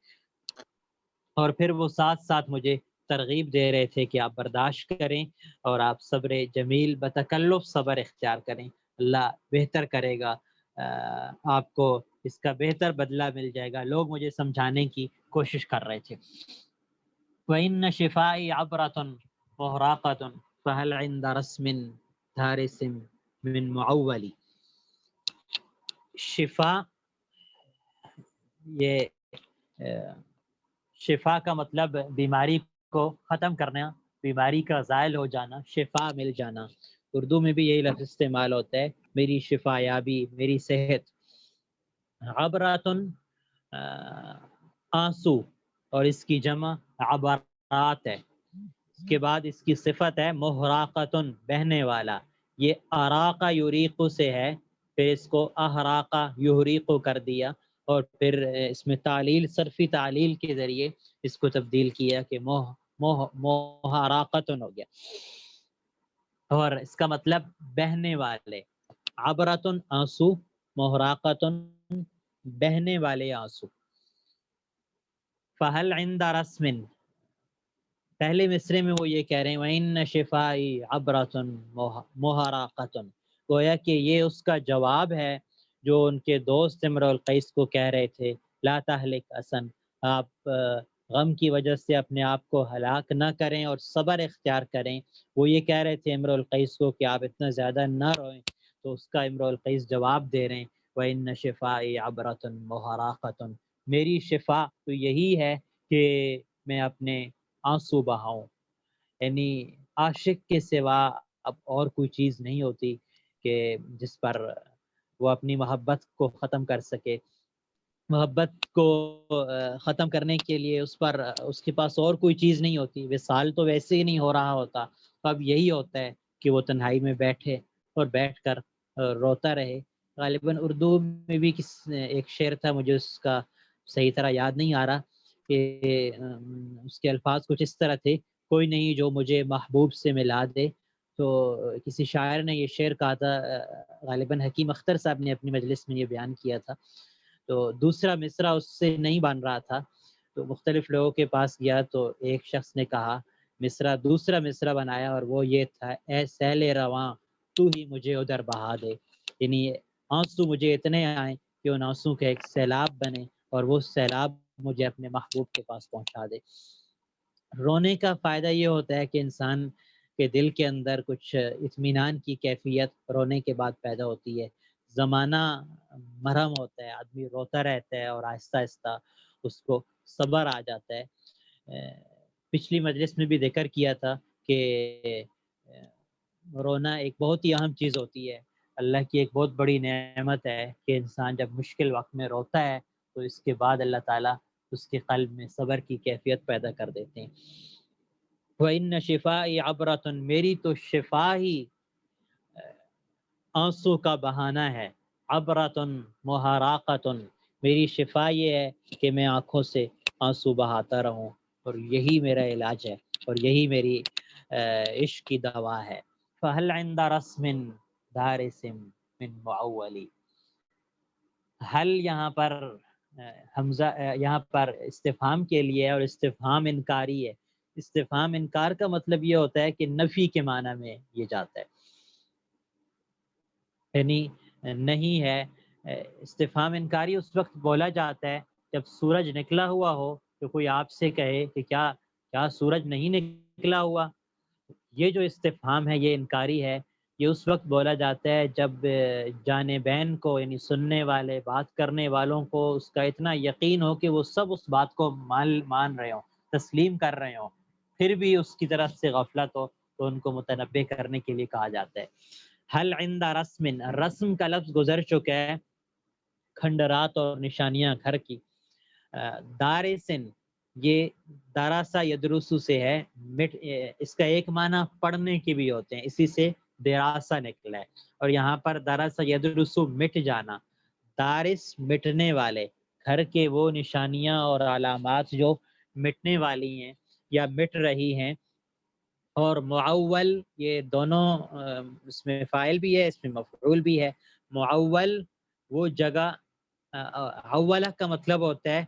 اور پھر وہ ساتھ ساتھ مجھے ترغیب دے رہے تھے کہ آپ برداشت کریں اور آپ صبر جمیل بتکلف صبر اختیار کریں، اللہ بہتر کرے گا، آپ کو اس کا بہتر بدلہ مل جائے گا۔ لوگ مجھے سمجھانے کی کوشش کر رہے تھے۔ وَإِنَّ شِفَائِي عَبْرَةٌ مُحْرَاقَةٌ فَهَلْ عِنْدَ رَسْمٍ دَارِسٍ مِّن مُعَوَّلِ، شفا، یہ شفا کا مطلب بیماری کو ختم کرنا، بیماری کا زائل ہو جانا، شفا مل جانا۔ اردو میں بھی یہی لفظ استعمال ہوتا ہے، میری شفا یابی، میری صحت۔ عبراتن، آنسو، اور اس کی جمع عبرات ہے۔ اس کے بعد اس کی صفت ہے محراقتن، بہنے والا۔ یہ اراقہ یریقو سے ہے پھر اس کو احراقہ یحریق کر دیا، اور پھر اس میں تعلیل، صرفی تعلیل کے ذریعے اس کو تبدیل کیا کہ محراقتن ہو گیا، اور اس کا مطلب بہنے والے، عبرتن آنسو، محراقتن بہنے والے آنسو۔ فہل عند رسم، پہلے مصرے میں وہ یہ کہہ رہے ہیں وَإِنَّ شِفَائِي عَبْرَةٌ مُحَرَّقَةٌ، گویا کہ یہ اس کا جواب ہے جو ان کے دوست امرؤ القیس کو کہہ رہے تھے لا تہلک حسن، آپ غم کی وجہ سے اپنے آپ کو ہلاک نہ کریں اور صبر اختیار کریں۔ وہ یہ کہہ رہے تھے امرؤ القیس کو کہ آپ اتنا زیادہ نہ روئیں، تو اس کا امرؤ القیس جواب دے رہے ہیں وَإِنَّ شِفَائِي عَبْرَةٌ مُحَرَّقَةٌ، میری شفا تو یہی ہے کہ میں اپنے آنسو بہاؤں، یعنی عاشق کے سوا اب اور کوئی چیز نہیں ہوتی کہ جس پر وہ اپنی محبت کو ختم کر سکے۔ محبت کو ختم کرنے کے لیے اس پر اس کے پاس اور کوئی چیز نہیں ہوتی، وصال تو ویسے ہی نہیں ہو رہا ہوتا، اب یہی ہوتا ہے کہ وہ تنہائی میں بیٹھے اور بیٹھ کر روتا رہے۔ غالباً اردو میں بھی ایک شعر تھا، مجھے اس کا صحیح طرح یاد نہیں آ رہا، کہ اس کے الفاظ کچھ اس طرح تھے کوئی نہیں جو مجھے محبوب سے ملا دے۔ تو کسی شاعر نے یہ شعر کہا تھا، غالباً حکیم اختر صاحب نے اپنی مجلس میں یہ بیان کیا تھا، تو دوسرا مصرع اس سے نہیں بن رہا تھا، تو مختلف لوگوں کے پاس گیا تو ایک شخص نے کہا دوسرا مصرع بنایا، اور وہ یہ تھا اے سیل رواں تو ہی مجھے ادھر بہا دے، یعنی آنسو مجھے اتنے آئیں کہ ان آنسو کا ایک سیلاب بنے اور وہ سیلاب مجھے اپنے محبوب کے پاس پہنچا دے۔ رونے کا فائدہ یہ ہوتا ہے کہ انسان کے دل کے اندر کچھ اطمینان کی کیفیت رونے کے بعد پیدا ہوتی ہے، زمانہ مرہم ہوتا ہے، آدمی روتا رہتا ہے اور آہستہ آہستہ اس کو صبر آ جاتا ہے۔ پچھلی مجلس میں بھی ذکر کیا تھا کہ رونا ایک بہت ہی اہم چیز ہوتی ہے، اللہ کی ایک بہت بڑی نعمت ہے کہ انسان جب مشکل وقت میں روتا ہے تو اس کے بعد اللہ تعالیٰ اس کے قلب میں صبر کی کیفیت پیدا کر دیتے ہیں۔ وَإِنَّ شِفَائِي عَبْرَةٌ، میری تو شفا ہی آنسو کا بہانہ ہے، عبرۃ محراقۃ، میری شفا یہ ہے کہ میں آنکھوں سے آنسو بہاتا رہوں، اور یہی میرا علاج ہے اور یہی میری عشق کی دوا ہے۔ فَهَلْ عِنْدَ رَسْمٍ دَارِسٍ مِّن مُعَوَّلِ، حل یہاں پر حمزہ یہاں پر استفہام کے لیے ہے اور استفہام انکاری ہے۔ استفہام انکار کا مطلب یہ ہوتا ہے کہ نفی کے معنی میں یہ جاتا ہے، یعنی نہیں ہے۔ استفہام انکاری اس وقت بولا جاتا ہے جب سورج نکلا ہوا ہو تو کوئی آپ سے کہے کہ کیا سورج نہیں نکلا ہوا، یہ جو استفہام ہے یہ انکاری ہے۔ یہ اس وقت بولا جاتا ہے جب جانبین کو، یعنی سننے والے، بات کرنے والوں کو اس کا اتنا یقین ہو کہ وہ سب اس بات کو مان رہے ہوں، تسلیم کر رہے ہوں، پھر بھی اس کی طرف سے غفلت ہو تو ان کو متنبہ کرنے کے لیے کہا جاتا ہے۔ حل عند رسم، رسم کا لفظ گزر چکا ہے، کھنڈرات اور نشانیاں گھر کی۔ دارسن، یہ داراسا یدرسو سے ہے، اس کا ایک معنی پڑھنے کی بھی ہوتے ہیں، اسی سے دراسا نکلا ہے، اور یہاں پر داراسا یدرسو مٹ جانا، دارس مٹنے والے، گھر کے وہ نشانیاں اور علامات جو مٹنے والی ہیں یا مٹ رہی ہیں۔ اور معول، یہ دونوں اس میں فاعل بھی ہے، اس میں مفعول بھی ہے۔ معول وہ جگہ، اولہ کا مطلب ہوتا ہے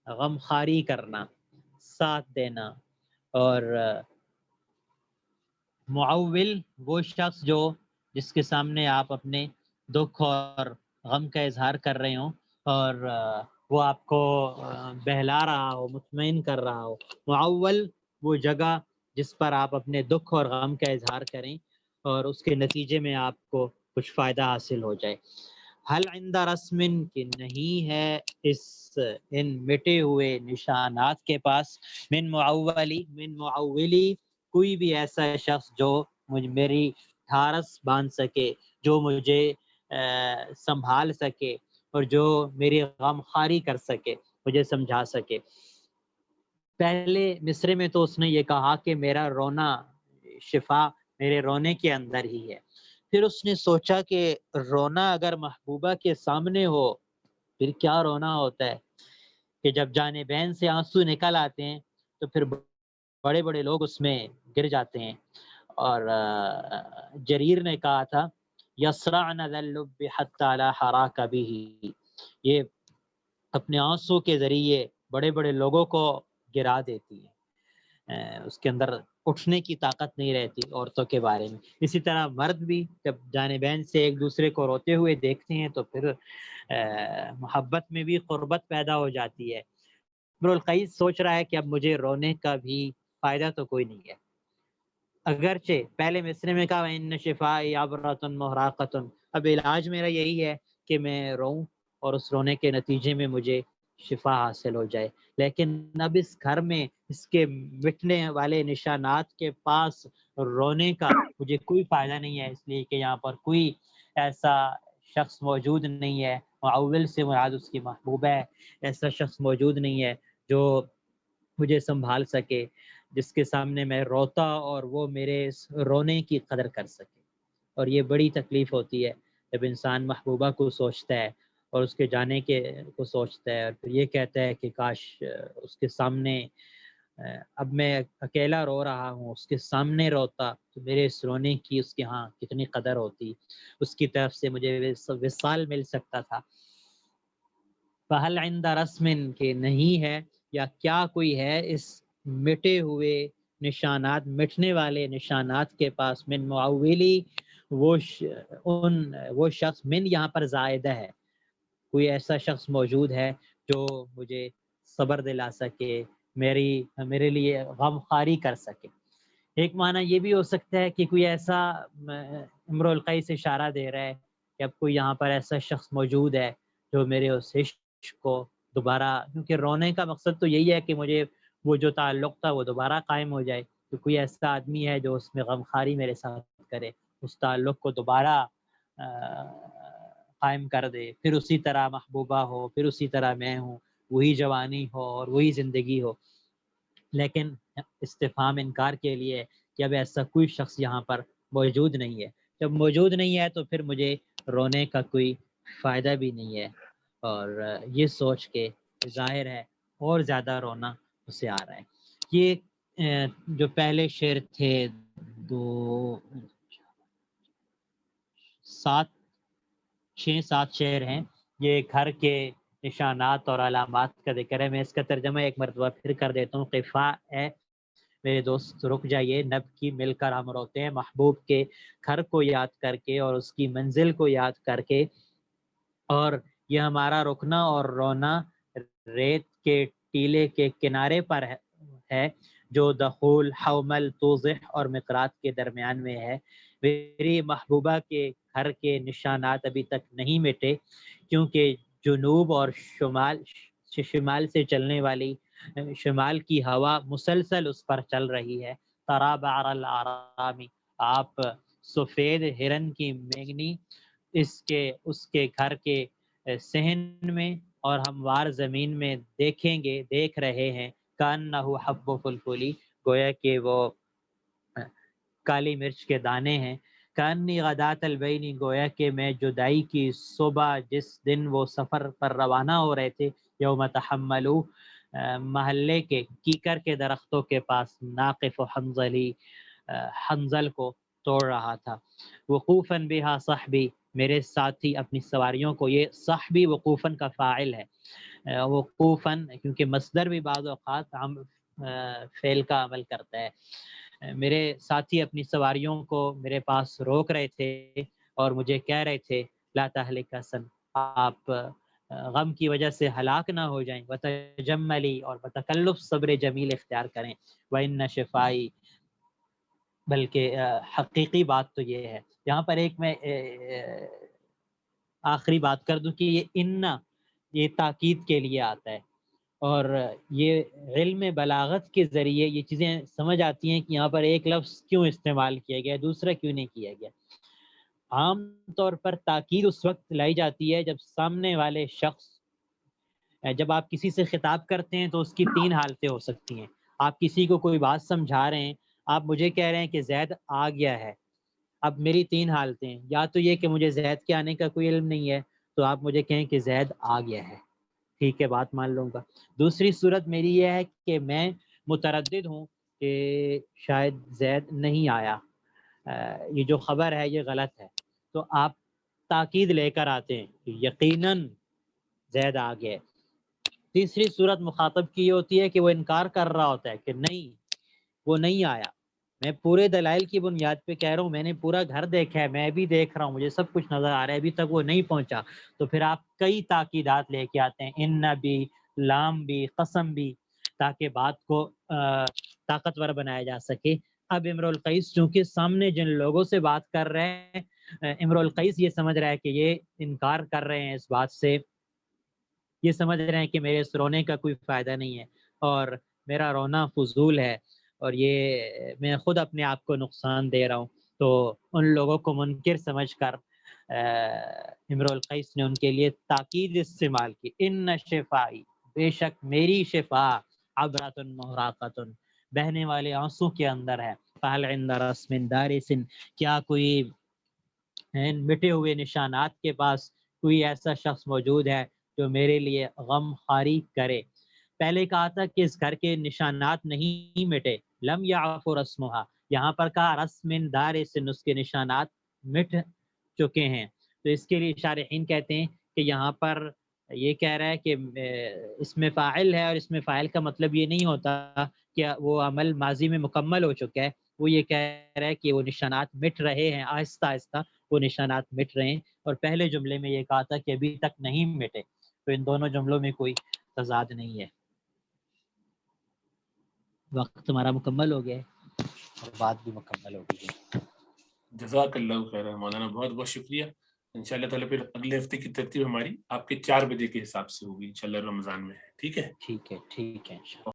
غمخواری کرنا، ساتھ دینا، اور معول وہ شخص جس کے سامنے آپ اپنے دکھ اور غم کا اظہار کر رہے ہوں اور وہ آپ کو بہلا رہا ہو، مطمئن کر رہا ہو۔ معول وہ جگہ جس پر آپ اپنے دکھ اور غم کا اظہار کریں اور اس کے نتیجے میں آپ کو کچھ فائدہ حاصل ہو جائے۔ حل عند رسم، کہ نہیں ہے ان مٹے ہوئے نشانات کے پاس، من معولی کوئی بھی ایسا شخص جو میری ٹھارس باندھ سکے، جو مجھے سنبھال سکے اور جو میری غمخواری کر سکے، مجھے سمجھا سکے۔ پہلے مصرے میں تو اس نے یہ کہا کہ میرا رونا، شفا میرے رونے کے اندر ہی ہے، پھر اس نے سوچا کہ رونا اگر محبوبہ کے سامنے ہو پھر کیا رونا ہوتا ہے، کہ جب جانبین سے آنسو نکل آتے ہیں تو پھر بڑے بڑے لوگ اس میں گر جاتے ہیں۔ اور جریر نے کہا تھا یسرعن ذا اللب حتی لا حراک به، یہ اپنے آنسو کے ذریعے بڑے بڑے لوگوں کو گرا دیتی ہے، اس کے اندر اٹھنے کی طاقت نہیں رہتی عورتوں کے بارے میں۔ اسی طرح مرد بھی جب جانبین سے ایک دوسرے کو روتے ہوئے دیکھتے ہیں تو پھر محبت میں بھی قربت پیدا ہو جاتی ہے۔ امرؤ القیس سوچ رہا ہے کہ اب مجھے رونے کا بھی فائدہ تو کوئی نہیں ہے، اگرچہ پہلے مصرے میں کہا ان شفاء عبرۃ محراقۃ، اب علاج میرا یہی ہے کہ میں روں اور اس رونے کے نتیجے میں مجھے شفا حاصل ہو جائے، لیکن اب اس گھر میں اس کے مٹنے والے نشانات کے پاس رونے کا مجھے کوئی فائدہ نہیں ہے، اس لیے کہ یہاں پر کوئی ایسا شخص موجود نہیں ہے، معول سے مراد اس کی محبوبہ ہے، ایسا شخص موجود نہیں ہے جو مجھے سنبھال سکے، جس کے سامنے میں روتا اور وہ میرے رونے کی قدر کر سکے۔ اور یہ بڑی تکلیف ہوتی ہے جب انسان محبوبہ کو سوچتا ہے اور اس کے جانے کے کو سوچتا ہے اور پھر یہ کہتا ہے کہ کاش اس کے سامنے اب میں اکیلا رو رہا ہوں، اس کے سامنے روتا تو میرے اس رونے کی اس کے ہاں کتنی قدر ہوتی، اس کی طرف سے مجھے وصال مل سکتا تھا۔ فہل عند رسم، کہ نہیں ہے یا کیا کوئی ہے اس مٹے ہوئے نشانات، مٹنے والے نشانات کے پاس، من معولی، وہ شخص، من یہاں پر زائدہ ہے، کوئی ایسا شخص موجود ہے جو مجھے صبر دلا سکے، میرے لیے غم خواری کر سکے۔ ایک معنی یہ بھی ہو سکتا ہے کہ کوئی ایسا، امرؤ القیس اشارہ دے رہا ہے کہ اب کوئی یہاں پر ایسا شخص موجود ہے جو میرے اس عشق کو دوبارہ، کیونکہ رونے کا مقصد تو یہی ہے کہ مجھے وہ جو تعلق تھا وہ دوبارہ قائم ہو جائے، تو کوئی ایسا آدمی ہے جو اس میں غم خواری میرے ساتھ کرے، اس تعلق کو دوبارہ قائم کر دے، پھر اسی طرح محبوبہ ہو، پھر اسی طرح میں ہوں، وہی جوانی ہو اور وہی زندگی ہو۔ لیکن استفہام انکار کے لیے کہ اب ایسا کوئی شخص یہاں پر موجود نہیں ہے، جب موجود نہیں ہے تو پھر مجھے رونے کا کوئی فائدہ بھی نہیں ہے، اور یہ سوچ کے ظاہر ہے اور زیادہ رونا اسے آ رہا ہے۔ یہ جو پہلے شعر تھے، 6-7 شعر ہیں، یہ گھر کے نشانات اور علامات کا ذکر ہے۔ میں اس کا ترجمہ ایک مرتبہ پھر کر دیتا ہوں۔ قفا ہے میرے دوست رک جائیے، نب کی مل کر ہم روتے ہیں، محبوب کے گھر کو یاد کر کے اور اس کی منزل کو یاد کر کے، اور یہ ہمارا رکنا اور رونا ریت کے ٹیلے کے کنارے پر ہے جو دخول، حومل، توضح اور مقراط کے درمیان میں ہے۔ میری محبوبہ کے گھر کے نشانات ابھی تک نہیں مٹے، کیونکہ جنوب اور شمال سے چلنے والی شمال کی ہوا مسلسل اس پر چل رہی ہے۔ ترا بعر العرامی، آپ سفید ہرن کی مینگنی اس کے گھر کے صحن میں اور ہموار زمین میں دیکھ رہے ہیں۔ کانہ حب فلفلی، گویا کہ وہ کالی مرچ کے دانے ہیں۔ کانی غدات البینی، گویا کہ میں جدائی کی صبح جس دن وہ سفر پر روانہ ہو رہے تھے، یوم تحملو، محلے کے کیکر کے درختوں کے پاس، ناقف و حنظل کو توڑ رہا تھا۔ وقوفاً بہا صحبی، میرے ساتھی اپنی سواریوں کو، یہ صحبی وقوفاً کا فاعل ہے، وقوفاً کیونکہ مصدر بھی بعض اوقات فعل کا عمل کرتا ہے۔ میرے ساتھی اپنی سواریوں کو میرے پاس روک رہے تھے اور مجھے کہہ رہے تھے لا تہلک حسن، آپ غم کی وجہ سے ہلاک نہ ہو جائیں، وتجملی، اور بتکلف صبر جمیل اختیار کریں، وَإِنَّ شِفَائِي، بلکہ حقیقی بات تو یہ ہے۔ یہاں پر ایک میں آخری بات کر دوں کہ یہ تاکید کے لیے آتا ہے، اور یہ علم بلاغت کے ذریعے یہ چیزیں سمجھ آتی ہیں کہ یہاں پر ایک لفظ کیوں استعمال کیا گیا، دوسرا کیوں نہیں کیا گیا۔ عام طور پر تاکید اس وقت لائی جاتی ہے جب سامنے والے شخص، جب آپ کسی سے خطاب کرتے ہیں تو اس کی 3 حالتیں ہو سکتی ہیں۔ آپ کسی کو کوئی بات سمجھا رہے ہیں، آپ مجھے کہہ رہے ہیں کہ زید آ گیا ہے، اب میری تین حالتیں ہیں، یا تو یہ کہ مجھے زید کے آنے کا کوئی علم نہیں ہے تو آپ مجھے کہیں کہ زید آ گیا ہے، ٹھیک ہے بات مان لوں گا۔ دوسری صورت میری یہ ہے کہ میں متردد ہوں کہ شاید زید نہیں آیا، یہ جو خبر ہے یہ غلط ہے، تو آپ تاکید لے کر آتے ہیں کہ یقیناً زید آ گیا۔ تیسری صورت مخاطب کی یہ ہوتی ہے کہ وہ انکار کر رہا ہوتا ہے کہ نہیں وہ نہیں آیا، میں پورے دلائل کی بنیاد پہ کہہ رہا ہوں، میں نے پورا گھر دیکھا ہے، میں بھی دیکھ رہا ہوں، مجھے سب کچھ نظر آ رہا ہے، ابھی تک وہ نہیں پہنچا، تو پھر آپ کئی تاکیدات لے کے آتے ہیں، ان بھی، لام بھی، قسم بھی، تاکہ بات کو طاقتور بنایا جا سکے۔ اب امرؤ القیس چونکہ سامنے جن لوگوں سے بات کر رہے ہیں، امرؤ القیس یہ سمجھ رہا ہے کہ یہ انکار کر رہے ہیں اس بات سے، یہ سمجھ رہے ہیں کہ میرے اس رونے کا کوئی فائدہ نہیں ہے اور میرا رونا فضول ہے اور یہ میں خود اپنے آپ کو نقصان دے رہا ہوں، تو ان لوگوں کو منکر سمجھ کر امرؤ القیس نے ان کے لیے تاکید استعمال کی، ان شفائی، بے شک میری شفا، عبرۃ محراقۃ، بہنے والے آنسوں کے اندر ہے، فہل عند رسم دارس، کیا کوئی مٹے ہوئے نشانات کے پاس کوئی ایسا شخص موجود ہے جو میرے لیے غم خواری کرے۔ پہلے کہا تھا کہ اس گھر کے نشانات نہیں مٹے، لم یعف رسمها، یہاں پر کہا رسم دارس، اس کے نشانات مٹ چکے ہیں، تو اس کے لیے شارحین کہتے ہیں کہ یہاں پر یہ کہہ رہا ہے کہ اس میں فاعل ہے، اور اس میں فاعل کا مطلب یہ نہیں ہوتا کہ وہ عمل ماضی میں مکمل ہو چکا ہے، وہ یہ کہہ رہا ہے کہ وہ نشانات مٹ رہے ہیں، آہستہ آہستہ وہ نشانات مٹ رہے ہیں، اور پہلے جملے میں یہ کہا تھا کہ ابھی تک نہیں مٹے، تو ان دونوں جملوں میں کوئی تضاد نہیں ہے۔ وقت ہمارا مکمل ہو گیا ہے اور بات بھی مکمل ہو گئی ہے۔ جزاک اللہ خیر مولانا، بہت بہت شکریہ۔ انشاءاللہ تعالیٰ پھر اگلے ہفتے کی ترتیب ہماری آپ کے 4 بجے کے حساب سے ہوگی انشاءاللہ، رمضان میں، ٹھیک ہے؟ ٹھیک ہے انشاءاللہ۔